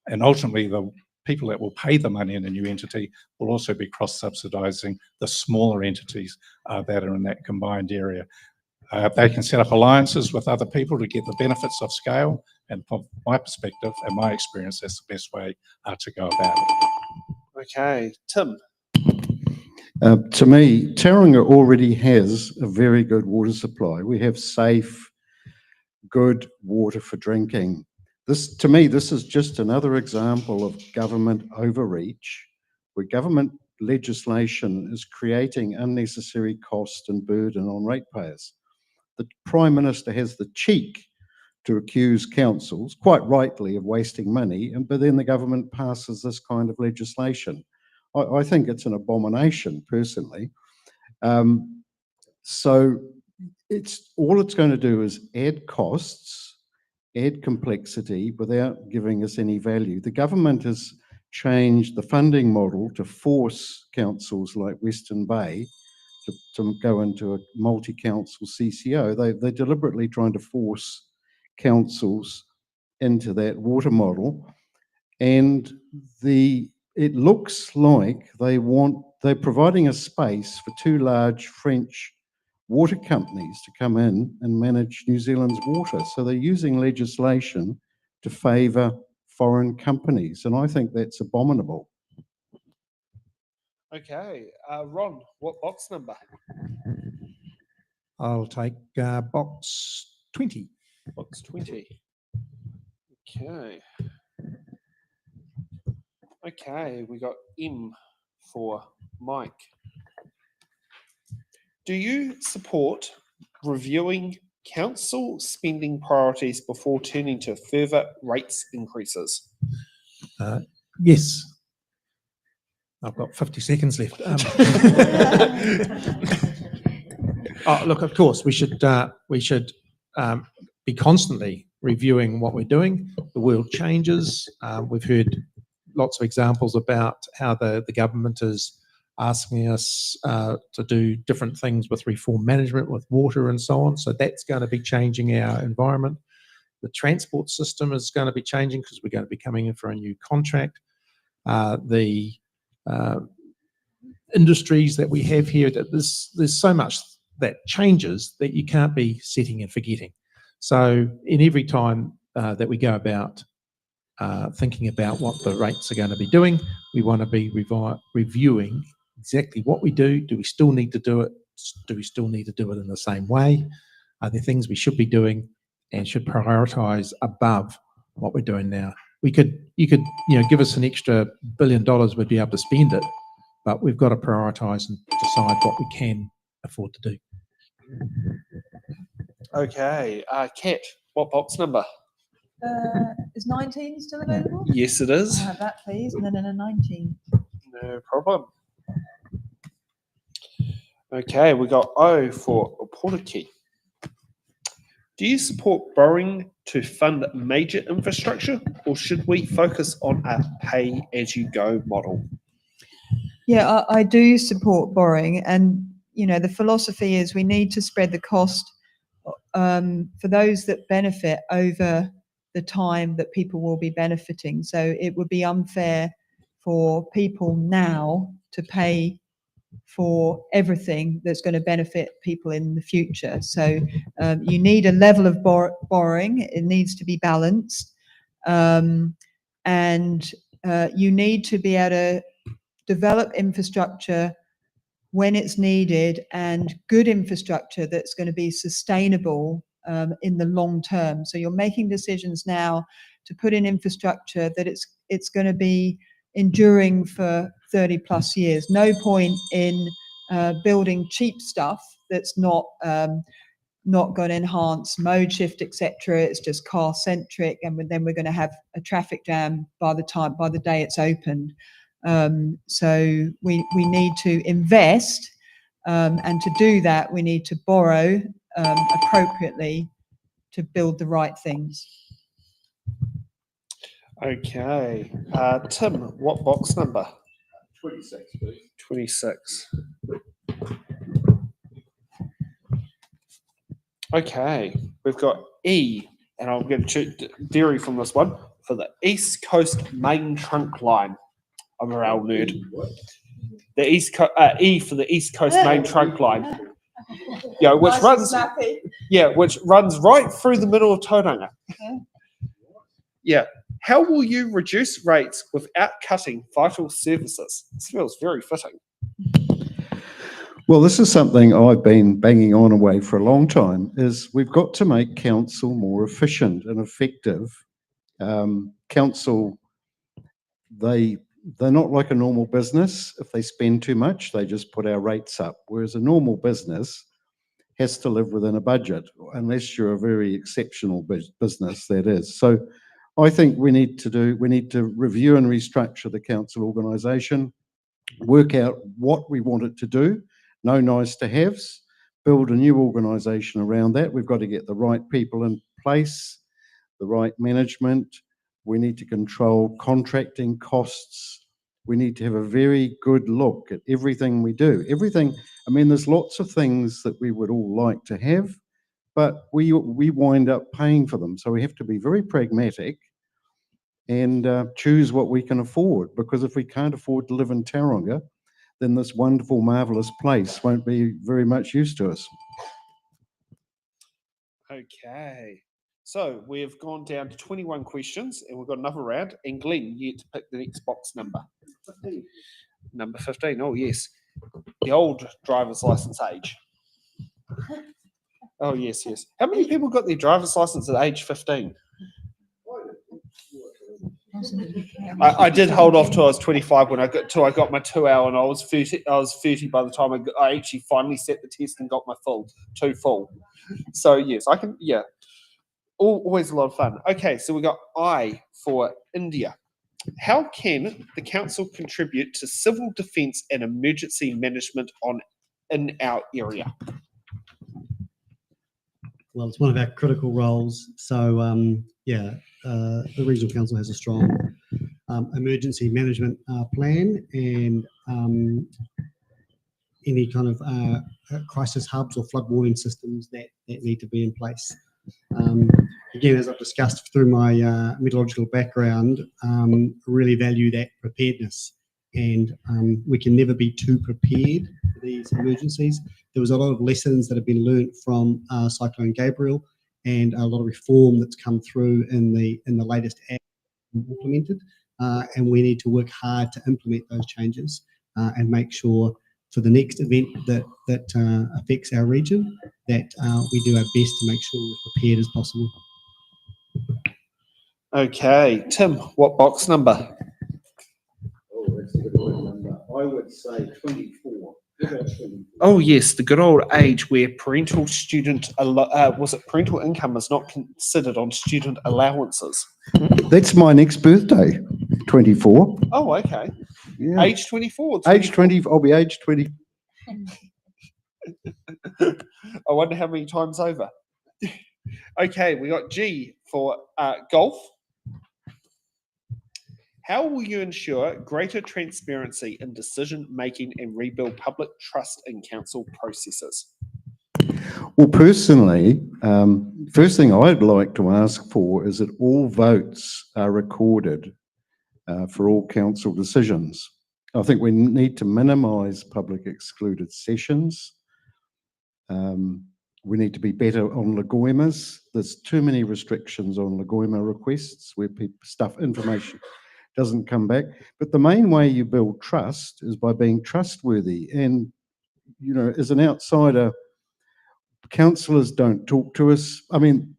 S5: And ultimately, the people that will pay the money in a new entity will also be cross-subsidising the smaller entities that are in that combined area. They can set up alliances with other people to get the benefits of scale. And from my perspective and my experience, that's the best way to go about it.
S2: Okay, Tim.
S3: To me, Tauranga already has a very good water supply. We have safe, good water for drinking. This, to me, this is just another example of government overreach, where government legislation is creating unnecessary cost and burden on ratepayers. The Prime Minister has the cheek to accuse councils, quite rightly, of wasting money, but then the government passes this kind of legislation. I think it's an abomination, personally. So all it's going to do is add costs, add complexity without giving us any value. The government has changed the funding model to force councils like Western Bay to go into a multi-council CCO. They're deliberately trying to force councils into that water model. And it looks like they're providing a space for two large French water companies to come in and manage New Zealand's water. So they're using legislation to favour foreign companies, and I think that's abominable.
S2: Okay, Ron, what box number?
S4: I'll take box 20.
S2: Box 20. Okay. Okay, we got M for Mike. Do you support reviewing council spending priorities before turning to further rates increases?
S4: Yes. I've got 50 seconds left. Look, of course, we should be constantly reviewing what we're doing. The world changes. We've heard lots of examples about how the government is asking us to do different things with reform management, with water and so on. So that's going to be changing our environment. The transport system is going to be changing because we're going to be coming in for a new contract. The industries that we have here, there's so much that changes that you can't be setting and forgetting. So in every time that we go about thinking about what the rates are going to be doing, we want to be reviewing exactly what we do. Do we still need to do it? Do we still need to do it in the same way? Are there things we should be doing and should prioritise above what we're doing now? You could give us an extra $1 billion, we'd be able to spend it, but we've got to prioritise and decide what we can afford to do.
S2: Okay, Kat, what box number?
S9: Is 19 still available?
S2: Yes, it is.
S9: I'll have that, please, and then in a 19.
S2: No problem. Okay, we got O for Portakey. Do you support borrowing to fund major infrastructure, or should we focus on a pay-as-you-go model?
S9: Yeah, I do support borrowing, and the philosophy is we need to spread the cost for those that benefit over the time that people will be benefiting. So it would be unfair for people now to pay for everything that's going to benefit people in the future. So you need a level of borrowing. It needs to be balanced. And you need to be able to develop infrastructure when it's needed, and good infrastructure that's going to be sustainable in the long term. So you're making decisions now to put in infrastructure that it's going to be enduring for 30 plus years. No point in building cheap stuff that's not going to enhance mode shift, etc. It's just car centric, and then we're going to have a traffic jam by the day it's opened. So we need to invest, and to do that we need to borrow appropriately to build the right things.
S2: Okay. Tim, what box number?
S3: 26, please.
S2: 26. Okay, we've got E, and I'm going to vary from this one for the East Coast Main Trunk Line. I'm a rail nerd. The E for the East Coast Main Trunk Line. Yeah, which runs right through the middle of Tauranga. Yeah. How will you reduce rates without cutting vital services? This feels very fitting.
S3: Well, this is something I've been banging on away for a long time, is we've got to make council more efficient and effective. Council, they're not like a normal business. If they spend too much, they just put our rates up, whereas a normal business has to live within a budget, unless you're a very exceptional business, that is. So I think we need to review and restructure the council organisation, work out what we want it to do, no nice to haves, build a new organisation around that. We've got to get the right people in place, the right management. We need to control contracting costs. We need to have a very good look at everything we do. Everything, I mean, there's lots of things that we would all like to have, but we wind up paying for them. So we have to be very pragmatic and choose what we can afford, because if we can't afford to live in Tauranga, then this wonderful, marvellous place won't be very much use to us.
S2: Okay. So we've gone down to 21 questions, and we've got another round. And Glenn, you get to pick the next box number.
S10: 15.
S2: Number 15. Oh, yes. The old driver's license age. Oh, yes, yes. How many people got their driver's license at age 15? I did hold off till I was 25 when I got my 2 hour, and I was 30. I was 30 by the time I actually finally set the test and got my two full. So yes, I can. Yeah, always a lot of fun. Okay, so we got I for India. How can the council contribute to civil defence and emergency management in our area?
S7: Well, it's one of our critical roles. So, the Regional Council has a strong emergency management plan, and any kind of crisis hubs or flood warning systems that need to be in place. Again, as I've discussed through my meteorological background, really value that preparedness, and we can never be too prepared for these emergencies. There was a lot of lessons that have been learnt from Cyclone Gabriel, and a lot of reform that's come through in the latest act implemented, and we need to work hard to implement those changes and make sure for the next event that affects our region that we do our best to make sure we're prepared as possible.
S2: Okay, Tim, what box number?
S3: Oh, that's a good number. I would say 24.
S2: Oh yes, the good old age where parental income is not considered on student allowances.
S3: That's my next birthday, 24.
S2: Oh, okay.
S3: Yeah.
S2: Age 24.
S3: Age 20. I'll be age 20.
S2: I wonder how many times over. Okay, we got G for golf. How will you ensure greater transparency in decision making and rebuild public trust in council processes?
S3: Well, personally, first thing I'd like to ask for is that all votes are recorded for all council decisions. I think we need to minimise public excluded sessions. We need to be better on legoimas. There's too many restrictions on legoima requests where information doesn't come back. But the main way you build trust is by being trustworthy. And, you know, as an outsider, councillors don't talk to us. I mean,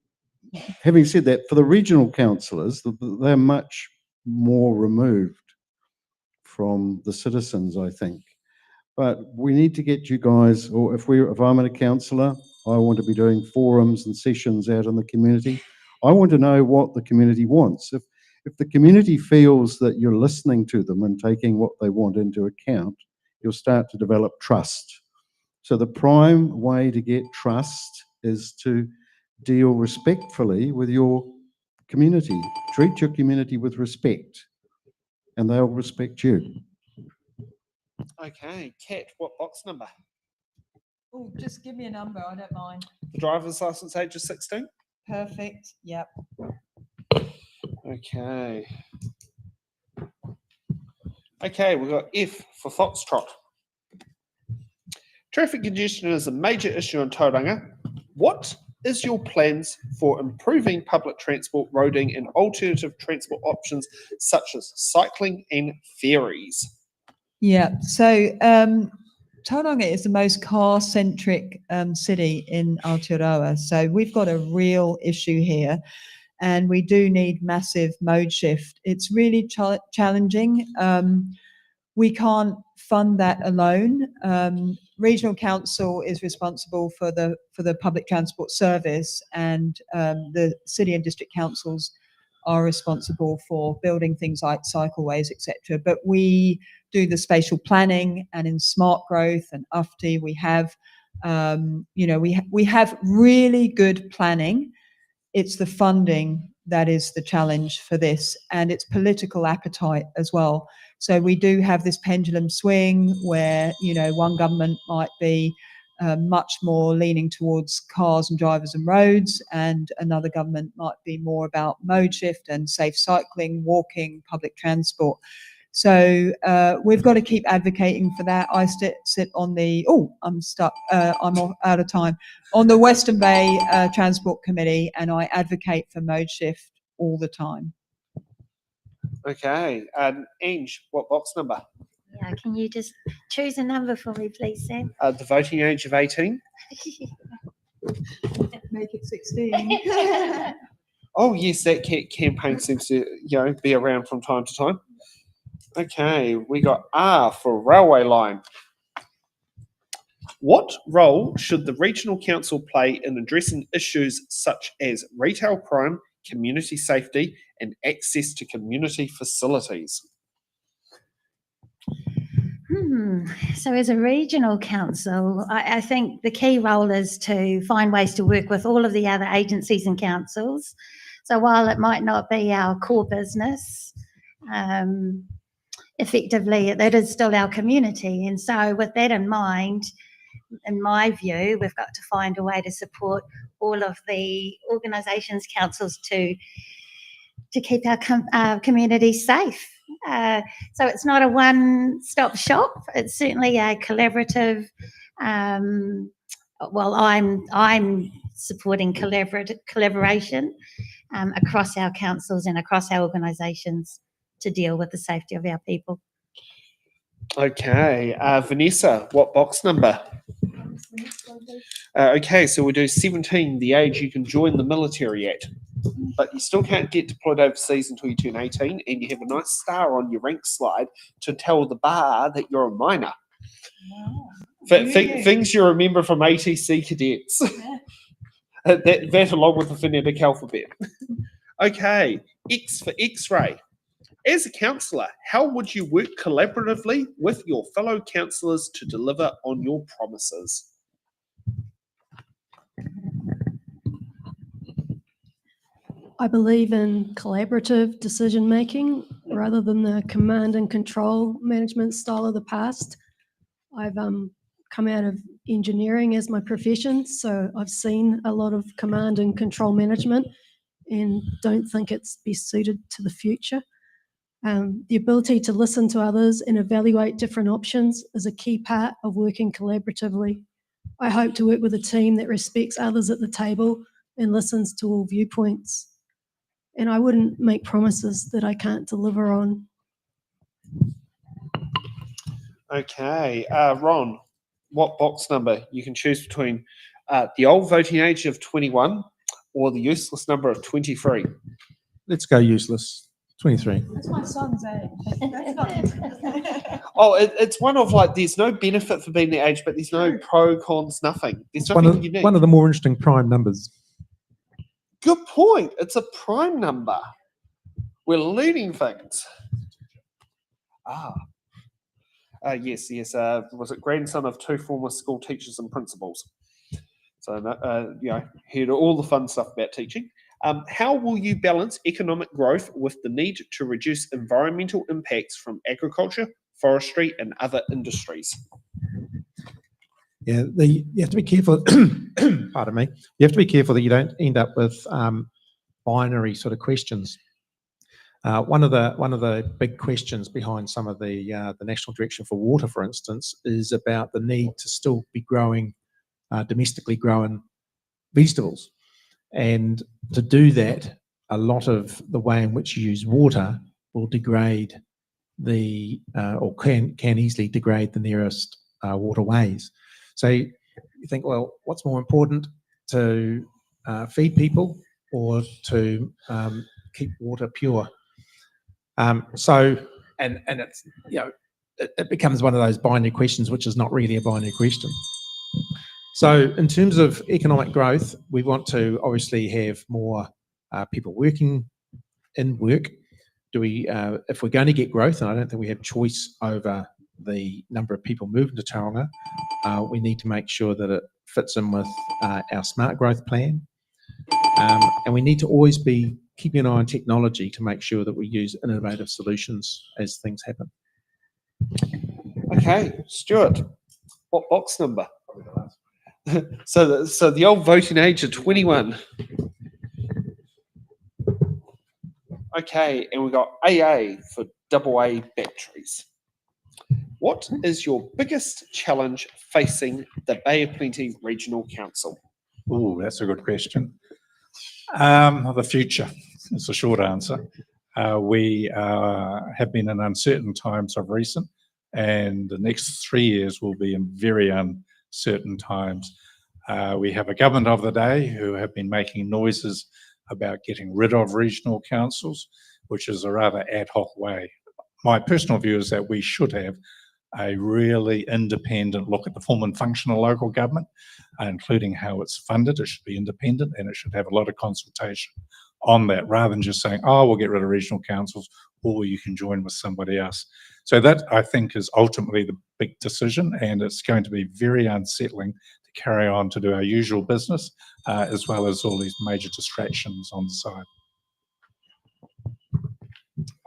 S3: having said that, for the regional councillors, they're much more removed from the citizens, I think. But we need to get you guys, or if I'm a councillor, I want to be doing forums and sessions out in the community. I want to know what the community wants. If the community feels that you're listening to them and taking what they want into account, you'll start to develop trust. So the prime way to get trust is to deal respectfully with your community. Treat your community with respect, and they'll respect you.
S2: Okay, Kat, what box number?
S9: Oh, just give me a number, I don't mind.
S2: The driver's license age is 16?
S9: Perfect, yep.
S2: Okay. Okay, we've got F for Foxtrot. Traffic congestion is a major issue in Tauranga. What is your plans for improving public transport, roading and alternative transport options such as cycling and ferries?
S9: Yeah, so Tauranga is the most car-centric city in Aotearoa. So we've got a real issue here, and we do need massive mode shift. It's really challenging. We can't fund that alone. Regional Council is responsible for the public transport service, and the city and district councils are responsible for building things like cycleways, etc. But we do the spatial planning, and in smart growth and UFTI, we have, we have really good planning. It's the funding that is the challenge for this, and it's political appetite as well. So we do have this pendulum swing where, one government might be much more leaning towards cars and drivers and roads, and another government might be more about mode shift and safe cycling, walking, public transport. So we've got to keep advocating for that. I sit on the, I'm stuck, I'm out of time, on the Western Bay Transport Committee, and I advocate for mode shift all the time.
S2: Okay, Ange, what box number?
S6: Yeah, can you just choose a number for me, please, Sam?
S2: The voting age of 18.
S9: Make it 16.
S2: Oh yes, that campaign seems to be around from time to time. Okay, we got R for railway line. What role should the regional council play in addressing issues such as retail crime, community safety, and access to community facilities?
S6: So as a regional council, I think the key role is to find ways to work with all of the other agencies and councils. So while it might not be our core business, effectively that is still our community. And so with that in mind, in my view, we've got to find a way to support all of the organisations, councils to keep our community safe. So it's not a one-stop shop. It's certainly a collaborative. Well, I'm supporting collaboration across our councils and across our organisations to deal with the safety of our people.
S2: Okay, Vanessa, what box number? Okay, so we do 17, the age you can join the military at. But you still can't get deployed overseas until you turn 18, and you have a nice star on your rank slide to tell the bar that you're a minor.
S9: Wow.
S2: Things you remember from ATC cadets. that along with the phonetic alphabet. Okay, X for X-ray. As a councillor, how would you work collaboratively with your fellow councillors to deliver on your promises?
S8: I believe in collaborative decision making rather than the command and control management style of the past. I've come out of engineering as my profession, so I've seen a lot of command and control management and don't think it's best suited to the future. The ability to listen to others and evaluate different options is a key part of working collaboratively. I hope to work with a team that respects others at the table and listens to all viewpoints. And I wouldn't make promises that I can't deliver on.
S2: Okay, Ron, what box number? You can choose between the old voting age of 21 or the useless number of 23.
S4: Let's go useless. 23.
S9: That's my son's age. That's not.
S2: Oh, it's one of like, there's no benefit for being the age, but there's no pro, cons, nothing. There's nothing unique.
S4: One of the more interesting prime numbers.
S2: Good point. It's a prime number. We're learning things. Yes. Was it grandson of 2 former school teachers and principals? So, heard all the fun stuff about teaching. How will you balance economic growth with the need to reduce environmental impacts from agriculture, forestry, and other industries?
S4: Yeah, you have to be careful. Pardon me. You have to be careful that you don't end up with binary sort of questions. One of the big questions behind some of the National Direction for Water, for instance, is about the need to still be growing domestically grown vegetables, and to do that, a lot of the way in which you use water will degrade or can easily degrade the nearest waterways. So you think, well, what's more important, to feed people or to keep water pure? So it's, it becomes one of those binary questions, which is not really a binary question. So in terms of economic growth, we want to obviously have more people working in work. If we're going to get growth, and I don't think we have choice over the number of people moving to Tauranga, we need to make sure that it fits in with our smart growth plan. And we need to always be keeping an eye on technology to make sure that we use innovative solutions as things happen.
S2: Okay, Stuart, what box number? So the old voting age of 21. Okay, and we got AA for AA batteries. What is your biggest challenge facing the Bay of Plenty Regional Council?
S5: Oh, that's a good question. The future is the short answer. We have been in uncertain times of recent, and the next 3 years will be in very uncertain times. We have a government of the day who have been making noises about getting rid of regional councils, which is a rather ad hoc way. My personal view is that we should have a really independent look at the form and function of local government, including how it's funded. It should be independent, and it should have a lot of consultation on that, rather than just saying, oh, we'll get rid of regional councils, or you can join with somebody else. So that, I think, is ultimately the big decision, and it's going to be very unsettling to carry on to do our usual business, as well as all these major distractions on the side.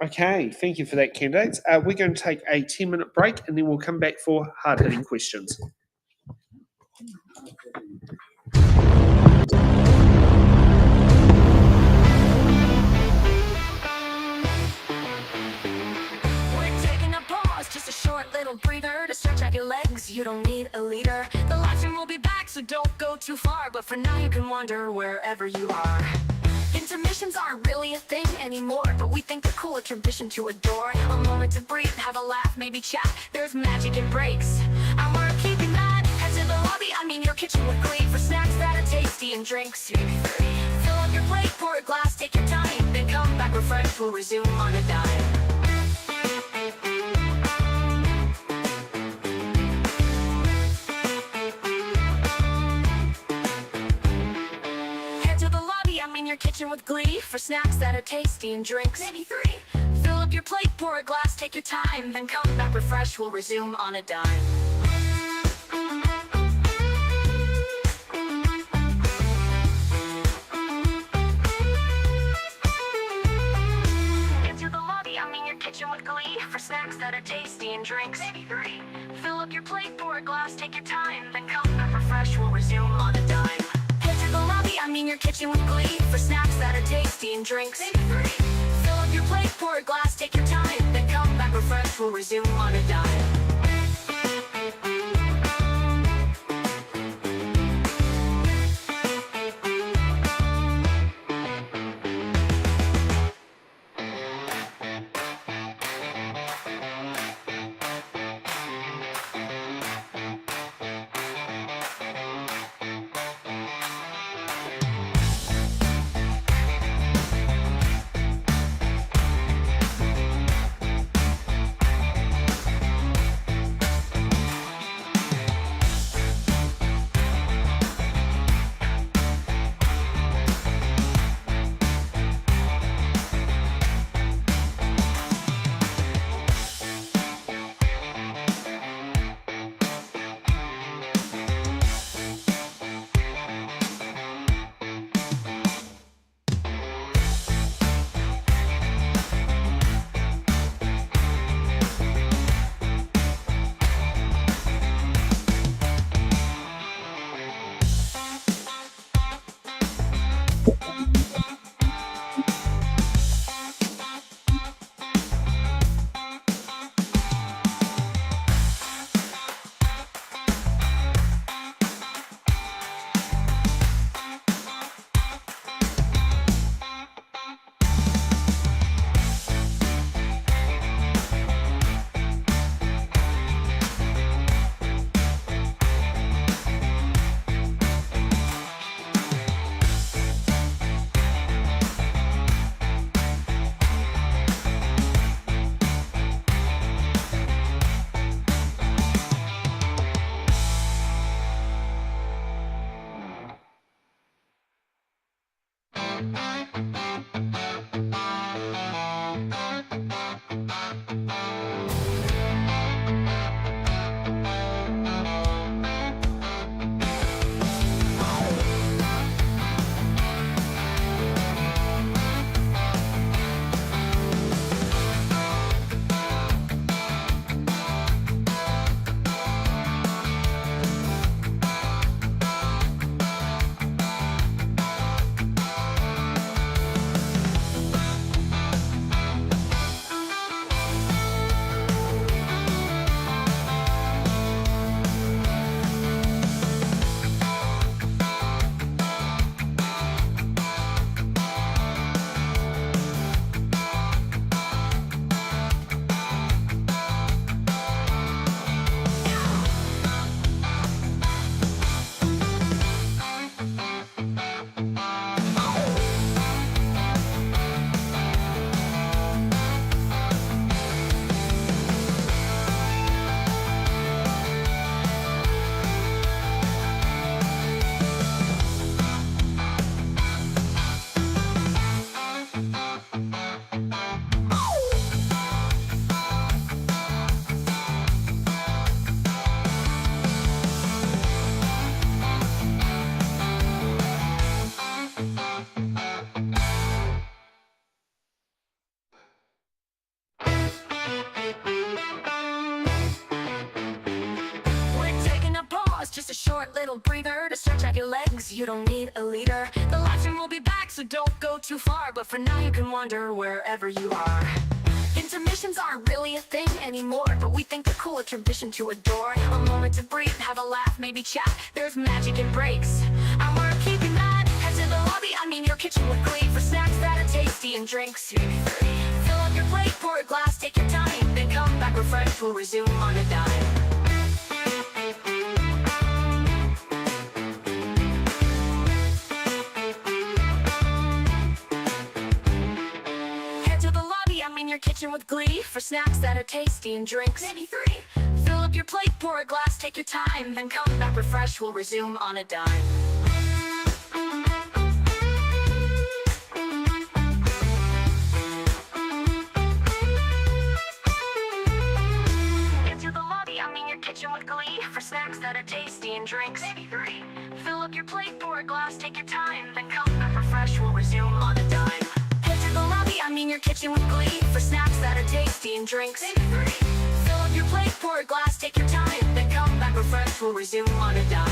S2: Okay, thank you for that, candidates. We're going to take a 10-minute break, and then we'll come back for hard-hitting questions.
S1: Just a short little breather to stretch out your legs. You don't need a leader. The live stream will be back, so don't go too far. But for now, you can wander wherever you are. Intermissions aren't really a thing anymore, but we think they're cool, a tradition to adore. A moment to breathe, have a laugh, maybe chat. There's magic in breaks, and we're keeping that. Head to the lobby, your kitchen with glee, for snacks that are tasty and drinks. Fill up your plate, pour a glass, take your time, then come back refreshed. We'll resume on a dime. Your kitchen with glee, for snacks that are tasty and drinks. Maybe 3. Fill up your plate, pour a glass, take your time, then come back refreshed. We'll resume on a dime. Into the lobby, your kitchen with glee, for snacks that are tasty and drinks. Maybe 3. Fill up your plate, pour a glass, take your time, then come back refreshed. We'll resume on a dime. Head to the lobby, your kitchen with glee, for snacks that are tasty and drinks. Maybe 3. Fill up your your plate, pour a glass, take your time, then come back refreshed, we'll resume on a dime. Just a short little breather to stretch out your legs, you don't need a leader. The live stream will be back, so don't go too far, but for now you can wander wherever you are. Intermissions aren't really a thing anymore, but we think they're cool, a tradition to adore. A moment to breathe, have a laugh, maybe chat, there's magic in breaks. And we're keeping that, head to the lobby, I mean your kitchen with glee, for snacks that are tasty and drinks. Fill up your plate, pour a glass, take your time, then come back refreshed, we'll resume on a dime. Your kitchen with glee, for snacks that are tasty and drinks. Maybe 3. Fill up your plate, pour a glass, take your time, then come back refreshed, we'll resume on a dime. Get to the lobby, I mean your kitchen with glee, for snacks that are tasty and drinks. Maybe 3. Fill up your plate, pour a glass, take your time, then come back refreshed, we'll resume on a dime. The lobby, I mean your kitchen with glee, for snacks that are tasty and drinks. Maybe 3. Fill up your plate, pour a glass, take your time, then come back refreshed, we'll resume on a dime.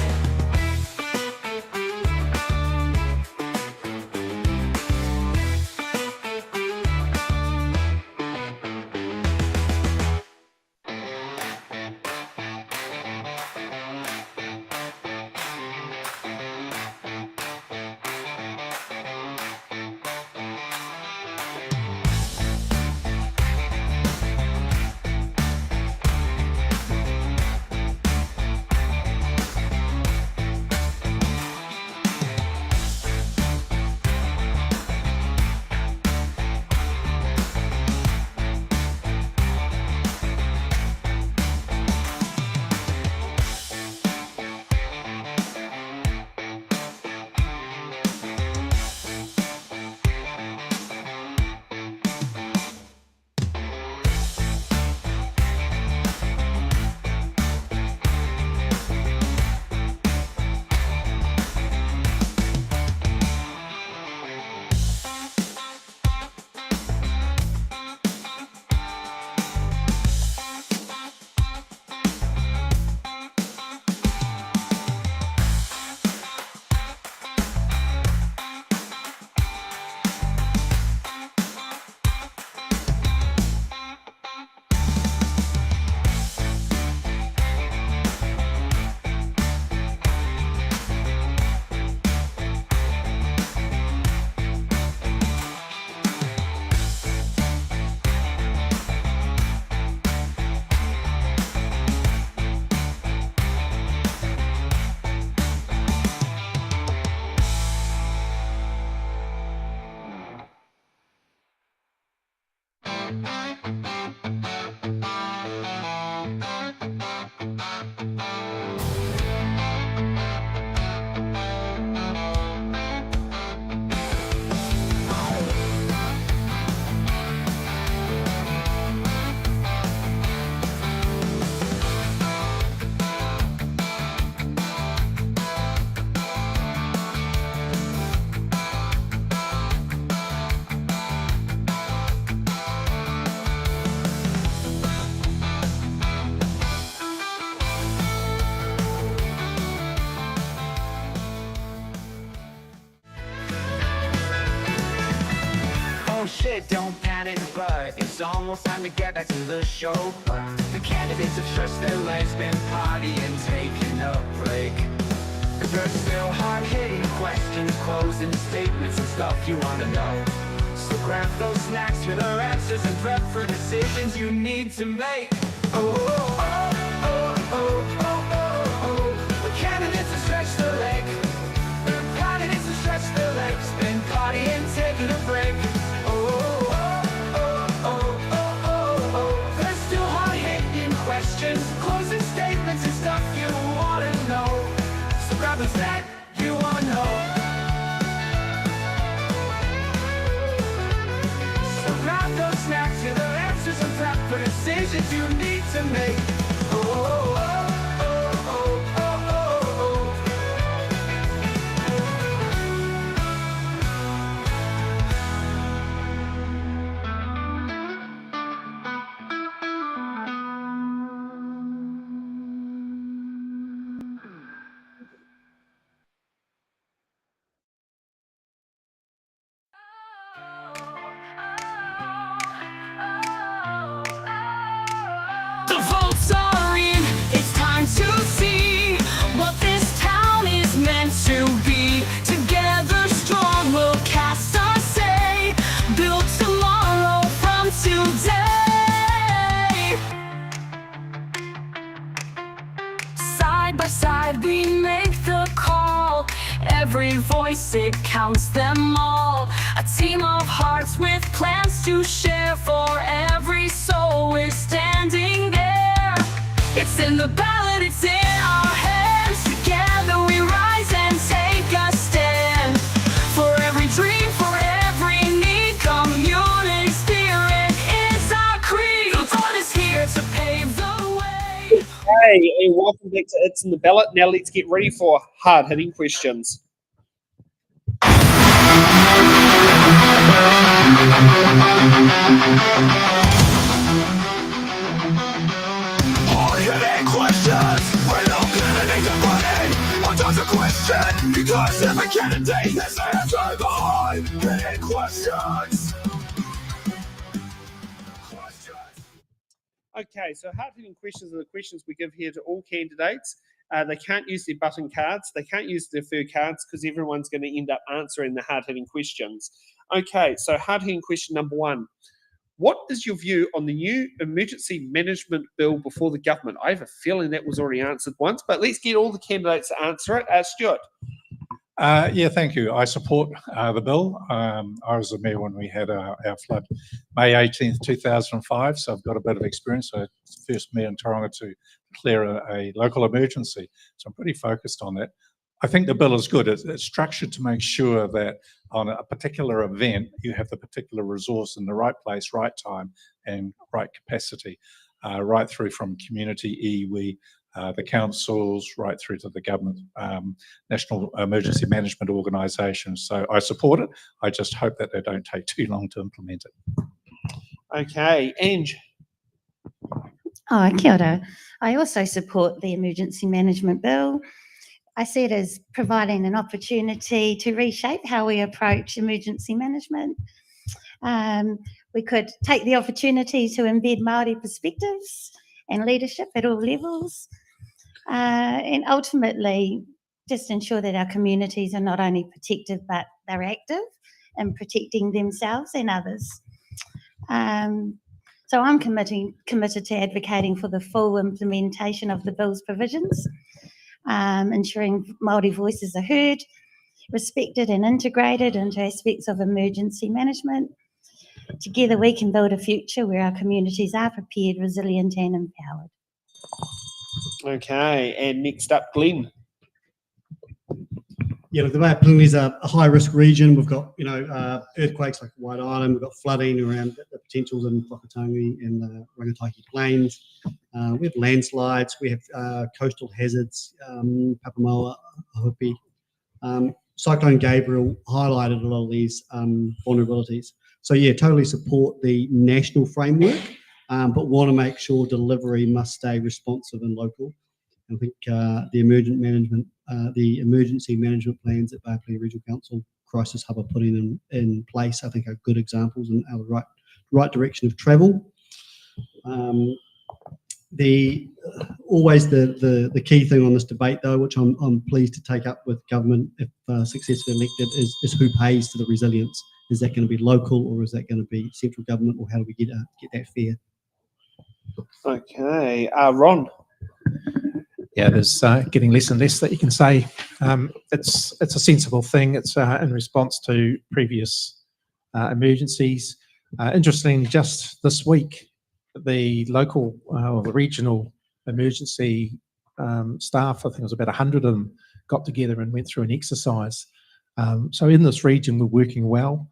S11: it, don't panic, but it's almost time to get back to the show. The candidates have stretched their legs, been partying, taking a break. Cause there's still hard-hitting questions, closing statements and stuff you wanna know. So grab those snacks for their answers and prep for decisions you need to make. Oh, oh, oh, oh, oh, oh, oh. The candidates have stretched their leg. The candidates have stretched their legs, been partying, taking a break. Oh, oh, oh, oh, oh, oh, oh. There's still hard-hitting questions, closing statements and stuff you wanna know. So grab the snack you wanna know. Grab those snacks to the answers and prep for decisions you need to make. Oh, oh, oh, oh, oh, oh, oh.
S1: The votes are in, it's time to see what this town is meant to be. Together strong we'll cast our say, build tomorrow from today. Side by side we make the call, every voice it counts them all. A team of hearts with plans to share, for every soul we're standing there. It's in the ballot, it's in our hands. Together we rise and take a stand. For every dream, for every need, community spirit is our creed. The vote is here to pave the way.
S2: Hey, and welcome back to It's in the Ballot. Now let's get ready for hard-hitting questions.
S11: Hard-hitting questions, we're not gonna need to put in. What does a question? Because every candidate has an answer. The hard-hitting questions.
S2: Okay, so hard-hitting questions are the questions we give here to all candidates. They can't use their button cards. They can't use their fur cards because everyone's going to end up answering the hard-hitting questions. Okay, so hard-hitting question number one. What is your view on the new emergency management bill before the government? I have a feeling that was already answered once, but let's get all the candidates to answer it. Stuart.
S5: Yeah, thank you. I support the bill. I was the mayor when we had our flood, May 18th, 2005, so I've got a bit of experience. I was the first mayor in Tauranga to declare a local emergency, so I'm pretty focused on that. I think the bill is good. It's structured to make sure that on a particular event, you have the particular resource in the right place, right time, and right capacity, right through from community, iwi, the councils, right through to the government, national emergency management organisations. So I support it. I just hope that they don't take too long to implement it.
S2: Okay, Ange.
S6: Oh, kia ora. I also support the emergency management bill. I see it as providing an opportunity to reshape how we approach emergency management. We could take the opportunity to embed Māori perspectives and leadership at all levels, and ultimately just ensure that our communities are not only protected but they're active in protecting themselves and others. So I'm committed to advocating for the full implementation of the bill's provisions, ensuring Māori voices are heard, respected and integrated into aspects of emergency management. Together we can build a future where our communities are prepared, resilient and empowered.
S2: Okay, and next up, Glenn.
S7: Yeah, look, the Bay of Plenty is a high-risk region. We've got, earthquakes like White Island. We've got flooding around the potentials in Whakatangi and the Rangatahi Plains. We have landslides. We have coastal hazards, Papamoa, Ahupi. Cyclone Gabriel highlighted a lot of these vulnerabilities. So, yeah, totally support the national framework, but want to make sure delivery must stay responsive and local. I think the emergency management plans at Bay of Plenty Regional Council crisis hub are putting in place, I think, are good examples and are the right direction of travel. Always the key thing on this debate, though, which I'm pleased to take up with government if successfully elected, is who pays for the resilience. Is that going to be local, or is that going to be central government, or how do we get that fair?
S2: Okay, Ron.
S4: Yeah, there's getting less and less that you can say. It's a sensible thing. It's in response to previous emergencies. Interestingly, just this week, the local or the regional emergency staff, I think it was about 100 of them, got together and went through an exercise. So in this region, we're working well,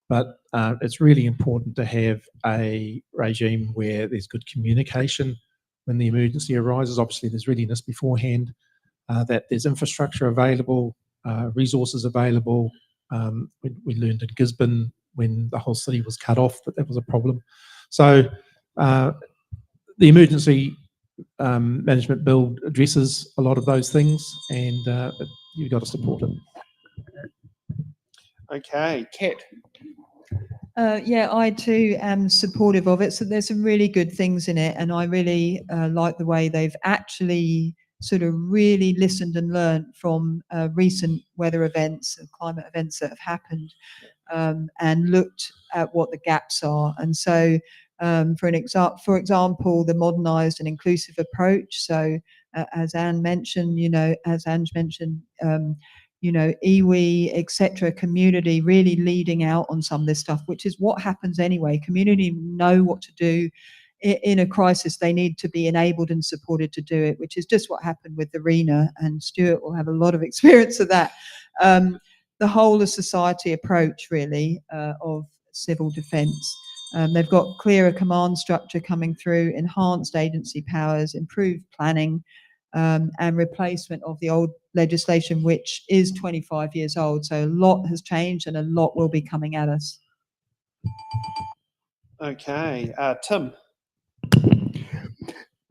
S4: but it's really important to have a regime where there's good communication when the emergency arises. Obviously, there's readiness beforehand, that there's infrastructure available, resources available. We learned in Gisborne when the whole city was cut off that was a problem. So the emergency management bill addresses a lot of those things, and you've got to support it.
S2: Okay, Kat.
S9: Yeah, I too am supportive of it. So there's some really good things in it, and I really like the way they've actually sort of really listened and learned from recent weather events and climate events that have happened, and looked at what the gaps are. And so, for example, the modernised and inclusive approach. So, as Ange mentioned, iwi, etc., community really leading out on some of this stuff, which is what happens anyway. Community know what to do in a crisis. They need to be enabled and supported to do it, which is just what happened with the RENA, and Stuart will have a lot of experience of that. The whole of society approach, really, of civil defence. They've got clearer command structure coming through, enhanced agency powers, improved planning, and replacement of the old legislation, which is 25 years old. So a lot has changed and a lot will be coming at us.
S2: Okay, Tim.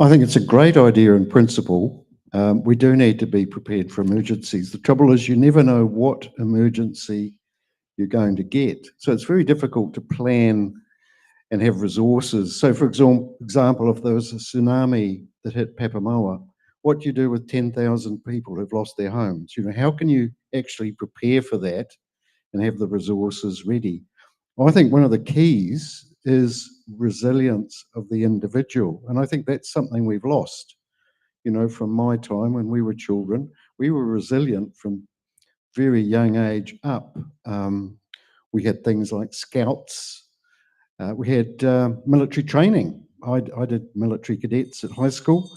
S3: I think it's a great idea in principle. We do need to be prepared for emergencies. The trouble is you never know what emergency you're going to get. So it's very difficult to plan and have resources. So for example, if there was a tsunami that hit Papamoa, what do you do with 10,000 people who've lost their homes? How can you actually prepare for that and have the resources ready? I think one of the keys is resilience of the individual. And I think that's something we've lost. From my time when we were children, we were resilient from very young age up. We had things like scouts. We had military training. I did military cadets at high school.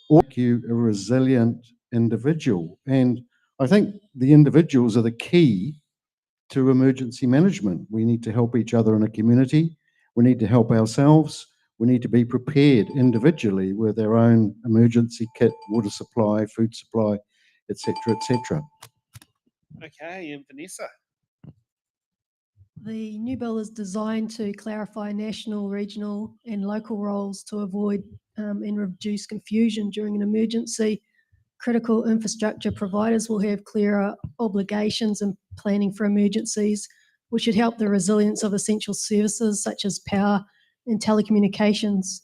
S3: Or make you a resilient individual. And I think the individuals are the key to emergency management. We need to help each other in a community. We need to help ourselves. We need to be prepared individually with our own emergency kit, water supply, food supply, etc., etc.
S2: Okay, and Vanessa.
S8: The new bill is designed to clarify national, regional and local roles to avoid and reduce confusion during an emergency. Critical infrastructure providers will have clearer obligations in planning for emergencies, which should help the resilience of essential services such as power and telecommunications.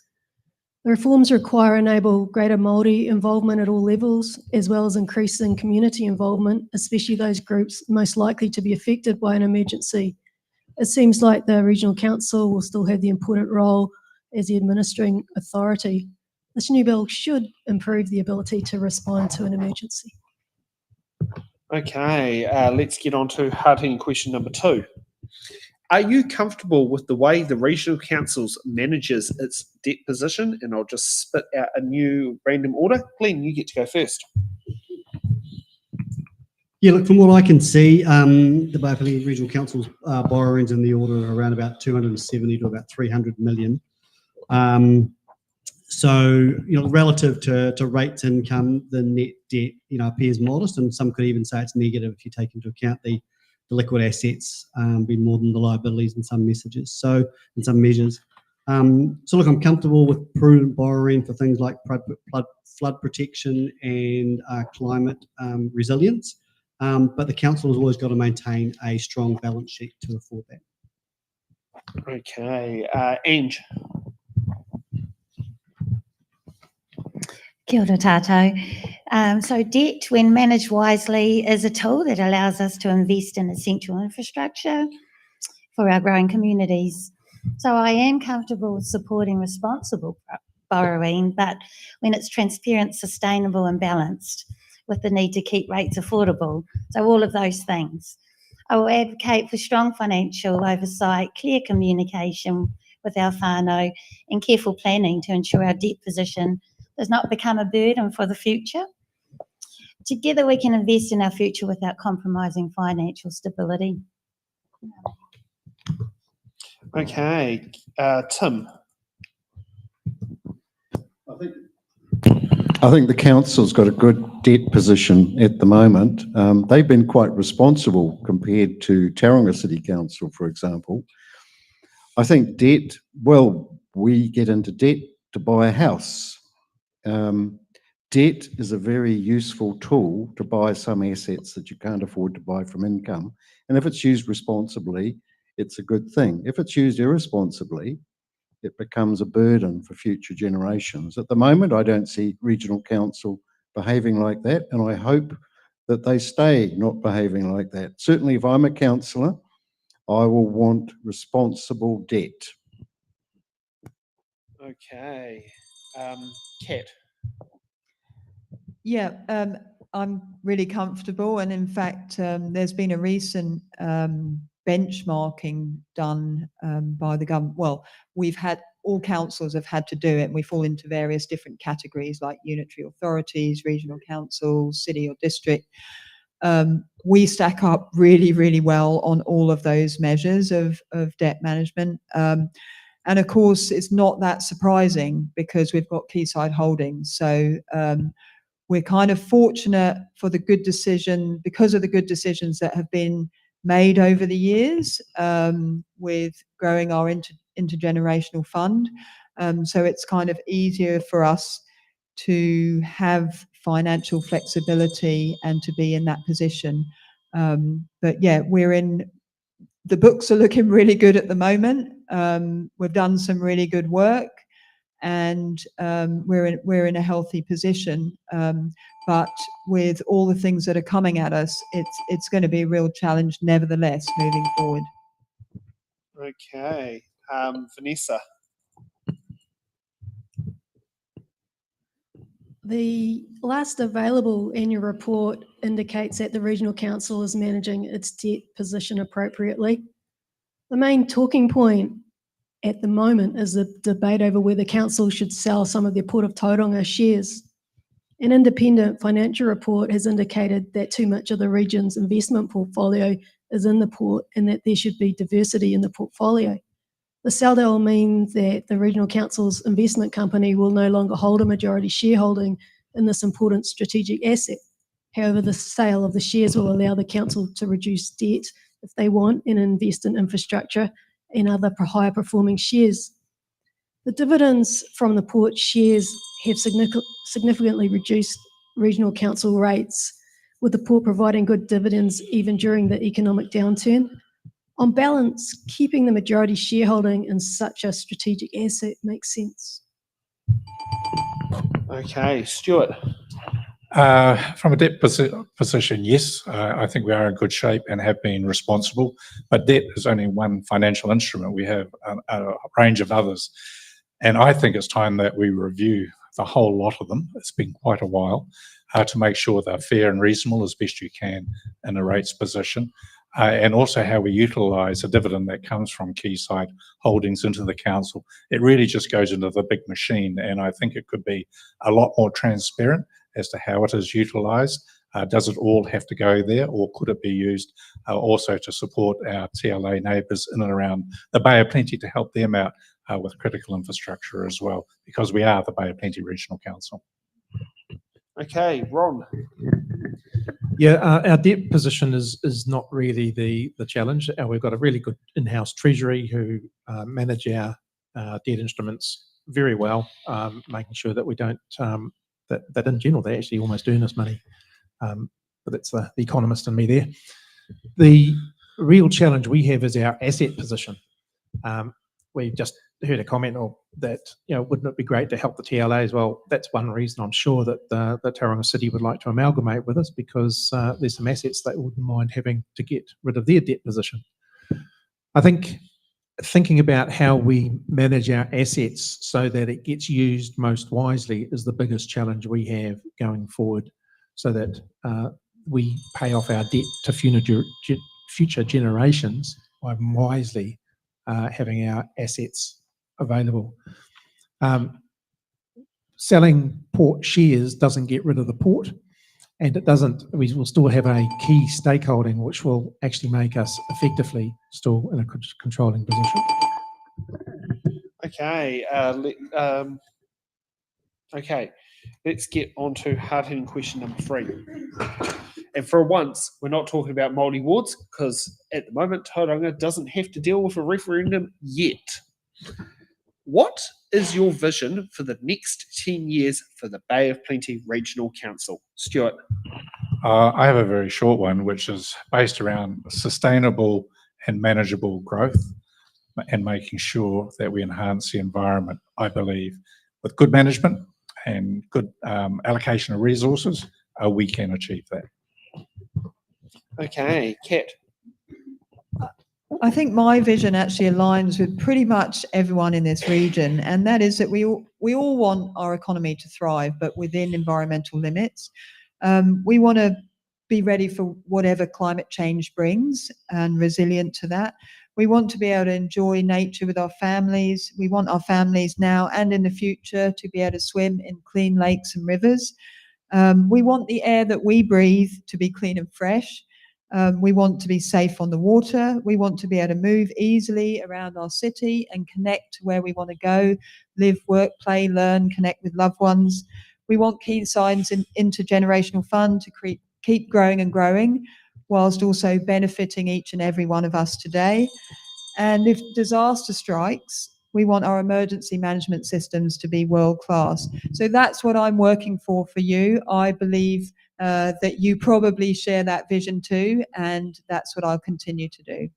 S8: The reforms require enable greater Māori involvement at all levels, as well as increasing community involvement, especially those groups most likely to be affected by an emergency. It seems like the Regional Council will still have the important role as the administering authority. This new bill should improve the ability to respond to an emergency.
S2: Okay, let's get on to hard-hitting question number 2. Are you comfortable with the way the Regional Council manages its debt position? And I'll just spit out a new random order. Glenn, you get to go first.
S7: Yeah, look, from what I can see, the Bay Plenty Regional Council's borrowings in the order of around about 270 to about 300 million. So, relative to rates income, the net debt, appears modest, and some could even say it's negative if you take into account the liquid assets being more than the liabilities in some measures. So look, I'm comfortable with prudent borrowing for things like flood protection and climate resilience. but the council has always got to maintain a strong balance sheet to afford that.
S2: Okay, Ange.
S6: Kia ora tātou. So debt, when managed wisely, is a tool that allows us to invest in essential infrastructure for our growing communities. So I am comfortable with supporting responsible borrowing, but when it's transparent, sustainable and balanced, with the need to keep rates affordable. So all of those things. I will advocate for strong financial oversight, clear communication with our whānau and careful planning to ensure our debt position does not become a burden for the future. Together we can invest in our future without compromising financial stability.
S2: Okay, Tim.
S3: I think the council's got a good debt position at the moment. They've been quite responsible compared to Tauranga City Council, for example. I think debt, well, we get into debt to buy a house. Debt is a very useful tool to buy some assets that you can't afford to buy from income. And if it's used responsibly, it's a good thing. If it's used irresponsibly, it becomes a burden for future generations. At the moment, I don't see regional council behaving like that, and I hope that they stay not behaving like that. Certainly, if I'm a councillor, I will want responsible debt.
S2: Okay, Kat.
S9: Yeah, I'm really comfortable, and in fact, there's been a recent benchmarking done by the government. Well, we've had, all councils have had to do it, and we fall into various different categories like unitary authorities, regional councils, city or district. We stack up really, really well on all of those measures of debt management. And of course, it's not that surprising because we've got Quayside Holdings. So we're kind of fortunate for the good decision, because of the good decisions that have been made over the years with growing our intergenerational fund. So it's kind of easier for us to have financial flexibility and to be in that position. But yeah, the books are looking really good at the moment. We've done some really good work, and we're in a healthy position. But with all the things that are coming at us, it's going to be a real challenge nevertheless moving forward.
S2: Okay, Vanessa.
S8: The last available annual report indicates that the Regional Council is managing its debt position appropriately. The main talking point at the moment is the debate over whether council should sell some of their Port of Tauranga shares. An independent financial report has indicated that too much of the region's investment portfolio is in the port and that there should be diversity in the portfolio. The sell deal means that the Regional Council's investment company will no longer hold a majority shareholding in this important strategic asset. However, the sale of the shares will allow the council to reduce debt if they want and invest in infrastructure and other higher performing shares. The dividends from the port shares have significantly reduced Regional Council rates, with the port providing good dividends even during the economic downturn. On balance, keeping the majority shareholding in such a strategic asset makes sense.
S2: Okay, Stuart.
S5: From a debt position, yes, I think we are in good shape and have been responsible, but debt is only one financial instrument. We have a range of others. And I think it's time that we review the whole lot of them. It's been quite a while to make sure they're fair and reasonable as best you can in a rates position. And also how we utilise a dividend that comes from Quayside Holdings into the council. It really just goes into the big machine, and I think it could be a lot more transparent as to how it is utilised. Does it all have to go there, or could it be used also to support our TLA neighbours in and around the Bay of Plenty to help them out with critical infrastructure as well, because we are the Bay of Plenty Regional Council.
S2: Okay, Ron.
S4: Yeah, our debt position is not really the challenge. We've got a really good in-house treasury who manage our debt instruments very well, making sure that we don't, that in general, they actually almost earn us money. but that's the economist in me there. The real challenge we have is our asset position. We just heard a comment that, wouldn't it be great to help the TLAs? Well, that's one reason I'm sure that the Tauranga City would like to amalgamate with us, because there's some assets they wouldn't mind having to get rid of their debt position. I think thinking about how we manage our assets so that it gets used most wisely is the biggest challenge we have going forward, so that we pay off our debt to future generations by wisely having our assets available. Selling port shares doesn't get rid of the port, and we will still have a key stakeholding which will actually make us effectively still in a controlling position.
S2: Okay, let's get on to hard-hitting question number 3. And for once, we're not talking about Māori wards, because at the moment, Tauranga doesn't have to deal with a referendum yet. What is your vision for the next 10 years for the Bay of Plenty Regional Council? Stuart.
S5: I have a very short one, which is based around sustainable and manageable growth and making sure that we enhance the environment. I believe with good management and good allocation of resources, we can achieve that.
S2: Okay, Kat.
S9: I think my vision actually aligns with pretty much everyone in this region, and that is that we all want our economy to thrive, but within environmental limits. We want to be ready for whatever climate change brings and resilient to that. We want to be able to enjoy nature with our families. We want our families now and in the future to be able to swim in clean lakes and rivers. We want the air that we breathe to be clean and fresh. We want to be safe on the water. We want to be able to move easily around our city and connect to where we want to go, live, work, play, learn, connect with loved ones. We want key signs in intergenerational fund to keep growing and growing, whilst also benefiting each and every one of us today. And if disaster strikes, we want our emergency management systems to be world class. So that's what I'm working for you. I believe that you probably share that vision too, and that's what I'll continue to do.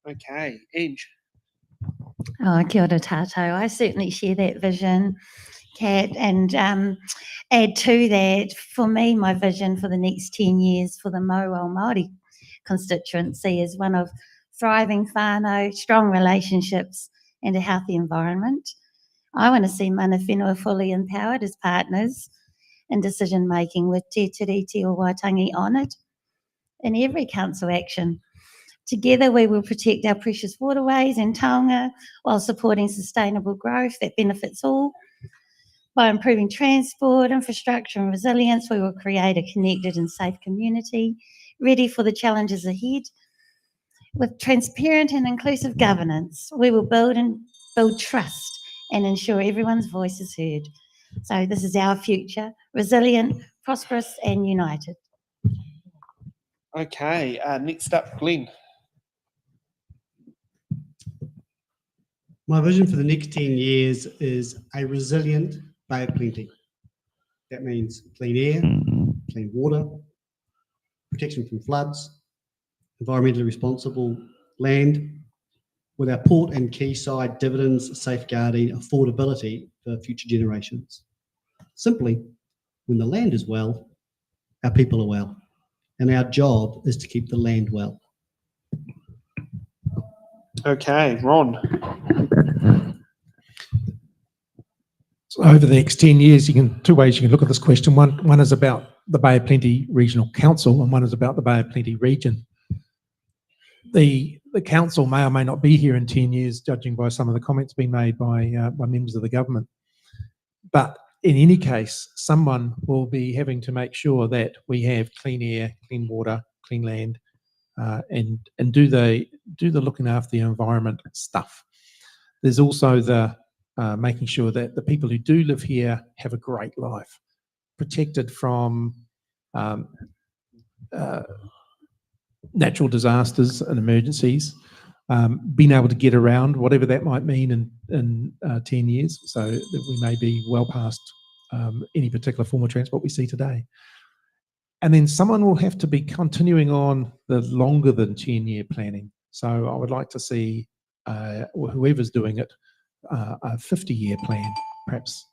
S2: Okay, Ange.
S6: Oh, kia ora tātou. I certainly share that vision, Kat, and add to that, for me, my vision for the next 10 years for the Māori constituency is one of thriving whānau, strong relationships, and a healthy environment. I want to see mana whenua fully empowered as partners in decision making, with te tiriti o Waitangi honoured in every council action. Together we will protect our precious waterways and taonga while supporting sustainable growth that benefits all. By improving transport, infrastructure and resilience, we will create a connected and safe community, ready for the challenges ahead. With transparent and inclusive governance, we will build trust and ensure everyone's voice is heard. So this is our future, resilient, prosperous and united.
S2: Okay, next up, Glenn.
S7: My vision for the next 10 years is a resilient Bay of Plenty. That means clean air, clean water, protection from floods, environmentally responsible land, with our port and quayside dividends safeguarding affordability for future generations. Simply, when the land is well, our people are well, and our job is to keep the land well.
S2: Okay, Ron.
S4: So over the next 10 years, two ways you can look at this question. One is about the Bay of Plenty Regional Council, and one is about the Bay of Plenty region. The council may or may not be here in 10 years, judging by some of the comments being made by members of the government. But in any case, someone will be having to make sure that we have clean air, clean water, clean land, and do the looking after the environment stuff. There's also the making sure that the people who do live here have a great life, protected from natural disasters and emergencies, being able to get around, whatever that might mean in 10 years, so that we may be well past any particular form of transport we see today. And then someone will have to be continuing on the longer than 10-year planning. So I would like to see whoever's doing it, a 50-year plan, perhaps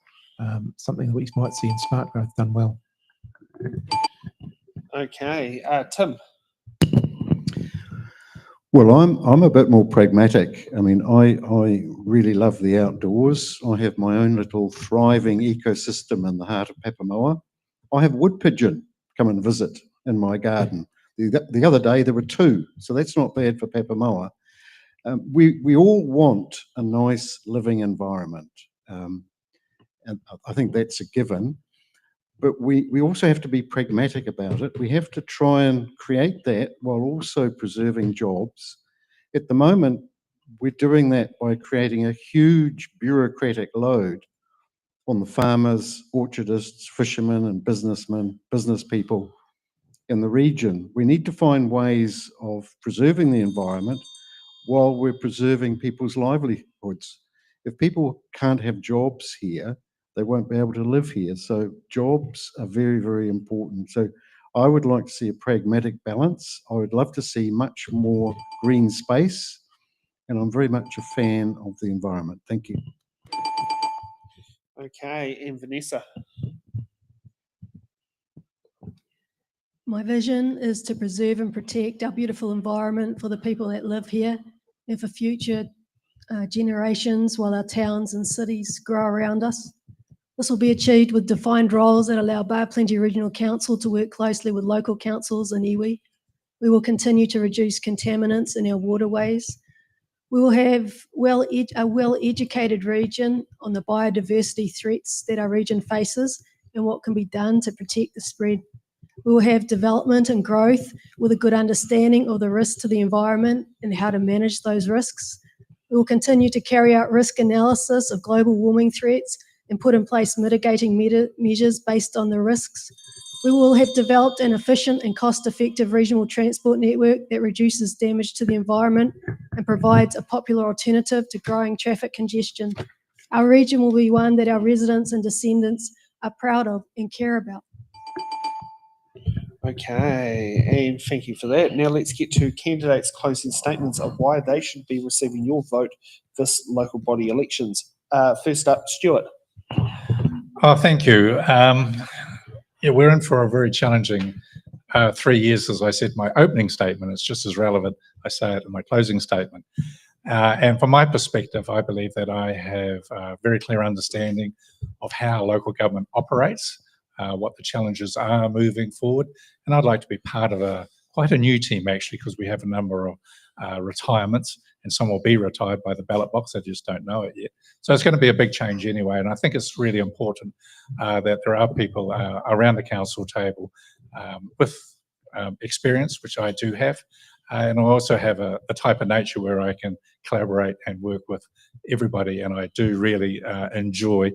S4: something that we might see in Smart Growth done well.
S2: Okay, Tim.
S3: Well, I'm a bit more pragmatic. I mean, I really love the outdoors. I have my own little thriving ecosystem in the heart of Papamoa. I have wood pigeon come and visit in my garden. The other day there were 2, so that's not bad for Papamoa. We all want a nice living environment, and I think that's a given. But we also have to be pragmatic about it. We have to try and create that while also preserving jobs. At the moment, we're doing that by creating a huge bureaucratic load on the farmers, orchardists, fishermen and businessmen, business people in the region. We need to find ways of preserving the environment while we're preserving people's livelihoods. If people can't have jobs here, they won't be able to live here. So jobs are very, very important. So I would like to see a pragmatic balance. I would love to see much more green space, and I'm very much a fan of the environment. Thank you.
S2: Okay, and Vanessa.
S8: My vision is to preserve and protect our beautiful environment for the people that live here and for future generations while our towns and cities grow around us. This will be achieved with defined roles that allow Bay Plenty Regional Council to work closely with local councils and iwi. We will continue to reduce contaminants in our waterways. We will have a well-educated region on the biodiversity threats that our region faces and what can be done to protect the spread. We will have development and growth with a good understanding of the risks to the environment and how to manage those risks. We will continue to carry out risk analysis of global warming threats and put in place mitigating measures based on the risks. We will have developed an efficient and cost-effective regional transport network that reduces damage to the environment and provides a popular alternative to growing traffic congestion. Our region will be one that our residents and descendants are proud of and care about.
S2: Okay, and thank you for that. Now let's get to candidates' closing statements of why they should be receiving your vote this local body elections. First up, Stuart.
S5: Oh, thank you. Yeah, we're in for a very challenging 3 years, as I said in my opening statement. It's just as relevant, I say it in my closing statement. And from my perspective, I believe that I have a very clear understanding of how local government operates, what the challenges are moving forward. And I'd like to be part of quite a new team, actually, because we have a number of retirements, and some will be retired by the ballot box. I just don't know it yet. So it's going to be a big change anyway. And I think it's really important that there are people around the council table with experience, which I do have. And I also have a type of nature where I can collaborate and work with everybody. And I do really enjoy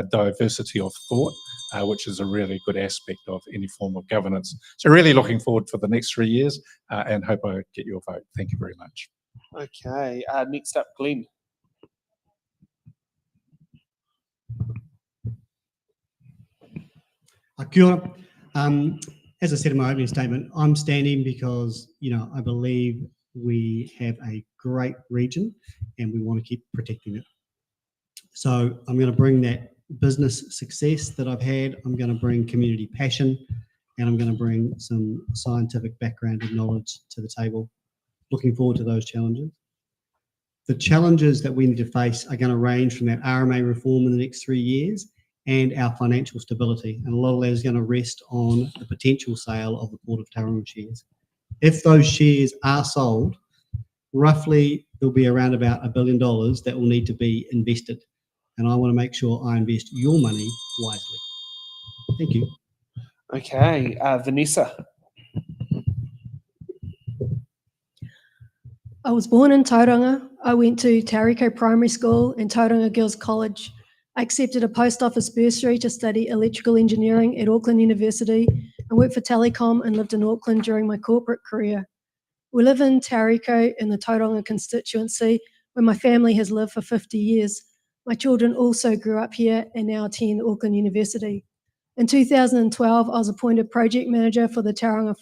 S5: diversity of thought, which is a really good aspect of any form of governance. So really looking forward for the next 3 years and hope I get your vote. Thank you very much.
S2: Okay, next up, Glenn.
S7: Kia ora. As I said in my opening statement, I'm standing because, I believe we have a great region and we want to keep protecting it. So I'm going to bring that business success that I've had, I'm going to bring community passion, and I'm going to bring some scientific background and knowledge to the table. Looking forward to those challenges. The challenges that we need to face are going to range from that RMA reform in the next 3 years and our financial stability. And a lot of that is going to rest on the potential sale of the Port of Tauranga shares. If those shares are sold, roughly there'll be around about $1 billion that will need to be invested. And I want to make sure I invest your money wisely. Thank you.
S2: Okay, Vanessa.
S8: I was born in Tauranga. I went to Tauriko Primary School and Tauranga Girls College. I accepted a post office bursary to study electrical engineering at Auckland University and worked for Telecom and lived in Auckland during my corporate career. We live in Tauriko in the Tauranga Constituency, where my family has lived for 50 years. My children also grew up here and now attend Auckland University. In 2012, I was appointed project manager for the Tauranga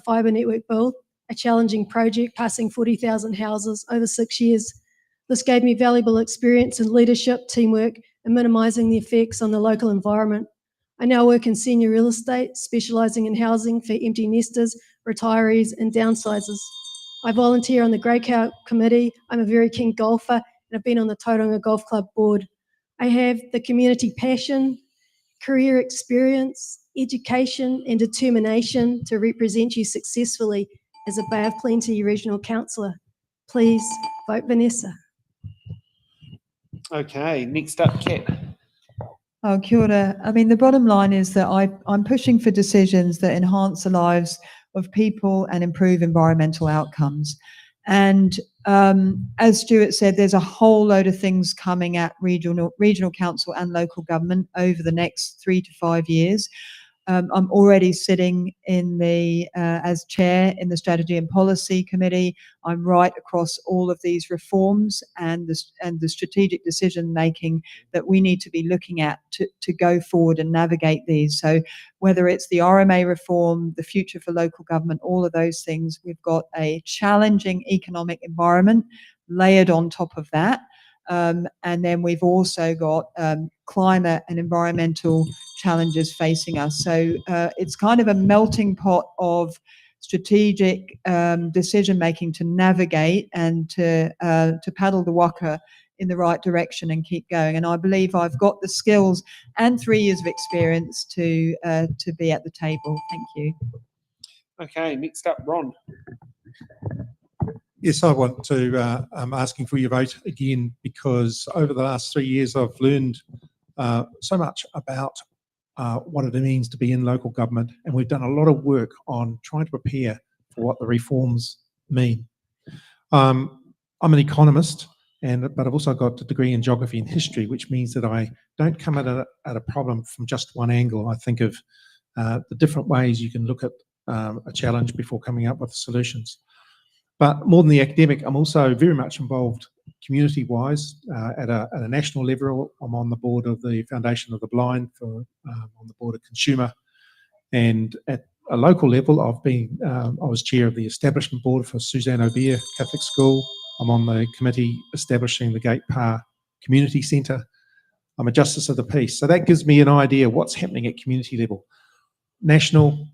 S8: Fibre Network build, a challenging project passing 40,000 houses over 6 years. This gave me valuable experience in leadership, teamwork, and minimising the effects on the local environment. I now work in senior real estate, specialising in housing for empty nesters, retirees, and downsizers. I volunteer on the Grey Cow Committee. I'm a very keen golfer, and I've been on the Tauranga Golf Club board. I have the community passion, career experience, education, and determination to represent you successfully as a Bay of Plenty Regional Councillor. Please vote Vanessa.
S2: Okay, next up, Kat.
S9: Oh, kia ora. I mean, the bottom line is that I'm pushing for decisions that enhance the lives of people and improve environmental outcomes. And as Stuart said, there's a whole load of things coming at regional council and local government over the next 3 to 5 years. I'm already sitting in the as chair in the Strategy and Policy Committee. I'm right across all of these reforms and the strategic decision making that we need to be looking at to go forward and navigate these. So whether it's the RMA reform, the future for local government, all of those things, we've got a challenging economic environment layered on top of that. And then we've also got climate and environmental challenges facing us. So it's kind of a melting pot of strategic decision making to navigate and to paddle the waka in the right direction and keep going. And I believe I've got the skills and 3 years of experience to be at the table. Thank you.
S2: Okay, next up, Ron.
S4: Yes, I want to, I'm asking for your vote again because over the last 3 years I've learned so much about what it means to be in local government, and we've done a lot of work on trying to prepare for what the reforms mean. I'm an economist, but I've also got a degree in geography and history, which means that I don't come at a problem from just one angle. I think of the different ways you can look at a challenge before coming up with solutions. But more than the academic, I'm also very much involved community-wise at a national level. I'm on the board of the Foundation of the Blind, on the board of Consumer, and at a local level, I was chair of the establishment board for Suzanne O'Bear Catholic School. I'm on the committee establishing the Gate Parr Community Centre. I'm a justice of the peace, so that gives me an idea of what's happening at community level, national,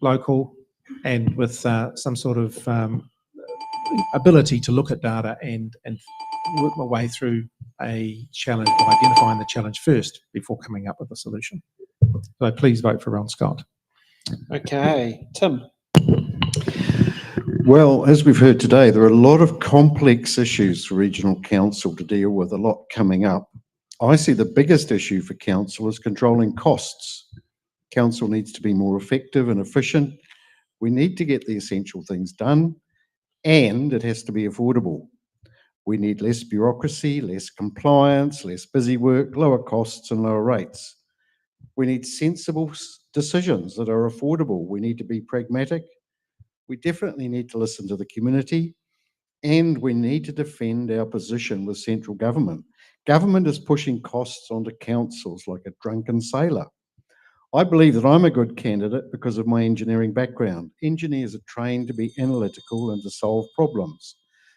S4: local, and with some sort of ability to look at data and work my way through a challenge by identifying the challenge first before coming up with a solution. So please vote for Ron Scott.
S2: Okay, Tim.
S3: Well, as we've heard today, there are a lot of complex issues for regional council to deal with, a lot coming up. I see the biggest issue for council is controlling costs. Council needs to be more effective and efficient. We need to get the essential things done, and it has to be affordable. We need less bureaucracy, less compliance, less busy work, lower costs and lower rates. We need sensible decisions that are affordable. We need to be pragmatic. We definitely need to listen to the community, and we need to defend our position with central government. Government is pushing costs onto councils like a drunken sailor. I believe that I'm a good candidate because of my engineering background. Engineers are trained to be analytical and to solve problems.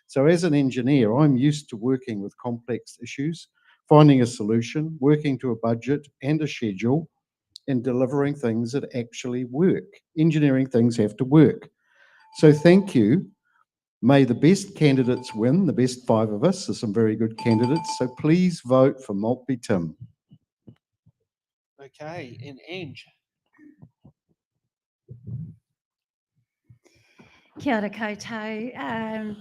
S3: So as an engineer, I'm used to working with complex issues, finding a solution, working to a budget and a schedule, and delivering things that actually work. Engineering things have to work. So thank you. May the best candidates win, the best 5 of us. There's some very good candidates. So please vote for Maltby Tim.
S2: Okay, and Ange.
S6: Kia ora koutou.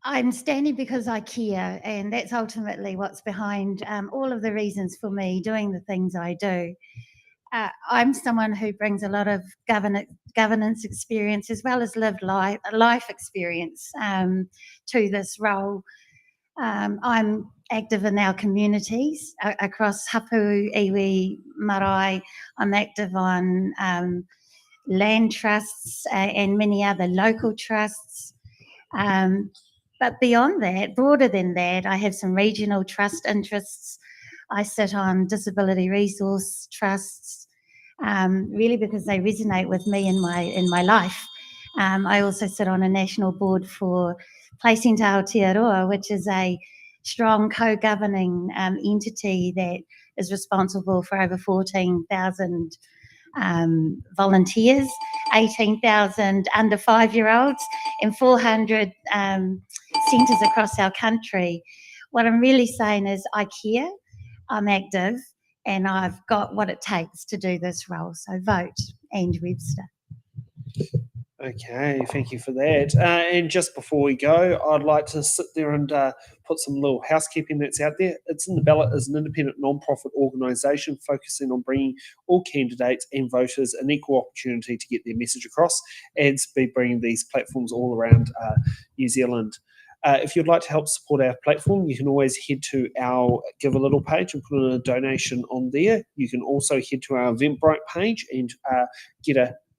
S6: I'm standing because I care, and that's ultimately what's behind all of the reasons for me doing the things I do. I'm someone who brings a lot of governance experience as well as lived life experience to this role. I'm active in our communities across Hapu, Iwi, Marae. I'm active on land trusts and many other local trusts. But beyond that, broader than that, I have some regional trust interests I sit on disability resource trusts, really because they resonate with me in my life. I also sit on a national board for Placing Te Aotearoa, which is a strong co-governing entity that is responsible for over 14,000 volunteers, 18,000 under 5-year-olds, and 400 centres across our country. What I'm really saying is I care, I'm active, and I've got what it takes to do this role. So vote, Ange Webster.
S2: Okay, thank you for that. And just before we go, I'd like to sit there and put some little housekeeping that's out there. It's in the Ballot is an independent non-profit organisation focusing on bringing all candidates and voters an equal opportunity to get their message across and to be bringing these platforms all around New Zealand. If you'd like to help support our platform, you can always head to our Give a Little page and put in a donation on there. You can also head to our Eventbrite page and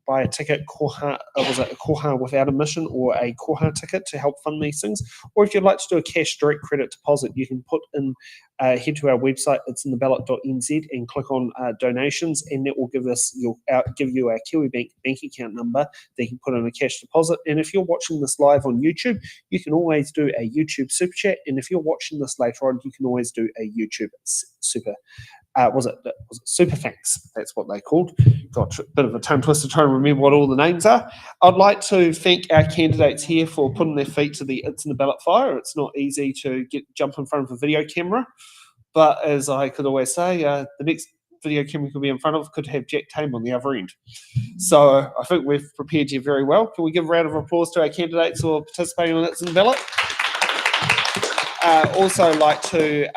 S2: buy a ticket, a koha without admission or a koha ticket to help fund these things. Or if you'd like to do a cash direct credit deposit, you can put in, head to our website, it's in the ballot.nz, and click on donations, and that will give you our Kiwi Bank account number that you can put in a cash deposit. And if you're watching this live on YouTube, you can always do a YouTube super chat. And if you're watching this later on, you can always do a YouTube super was it super thanks? That's what they called. Got a bit of a tongue twister trying to remember what all the names are. I'd like to thank our candidates here for putting their feet to the It's in the Ballot fire. It's not easy to jump in front of a video camera, but as I could always say, the next video camera could be in front of could have Jack Tame on the other end. So I think we've prepared you very well. Can we give a round of applause to our candidates who are participating in It's in the Ballot? Also like to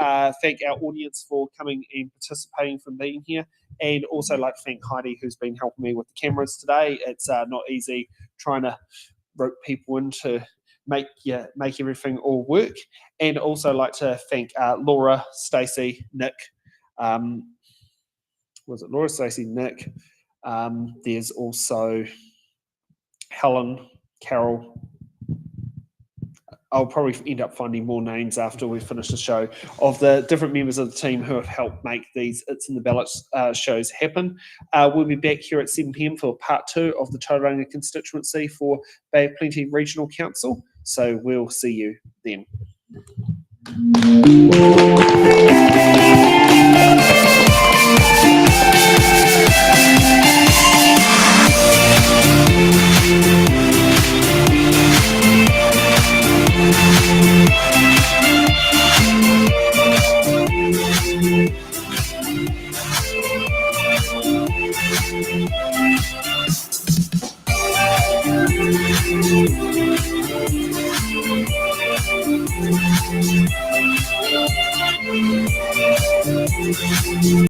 S2: thank our audience for coming and participating, for being here, and also like to thank Heidi, who's been helping me with the cameras today. It's not easy trying to rope people in to make everything all work. And also like to thank Laura, Stacey, Nick. Was it Laura, Stacey, Nick? There's also Helen, Carol. I'll probably end up finding more names after we finish the show of the different members of the team who have helped make these It's in the Ballot shows happen. We'll be back here at 7 p.m. for part 2 of the Tauranga Constituency for Bay of Plenty Regional Council. So we'll see you then.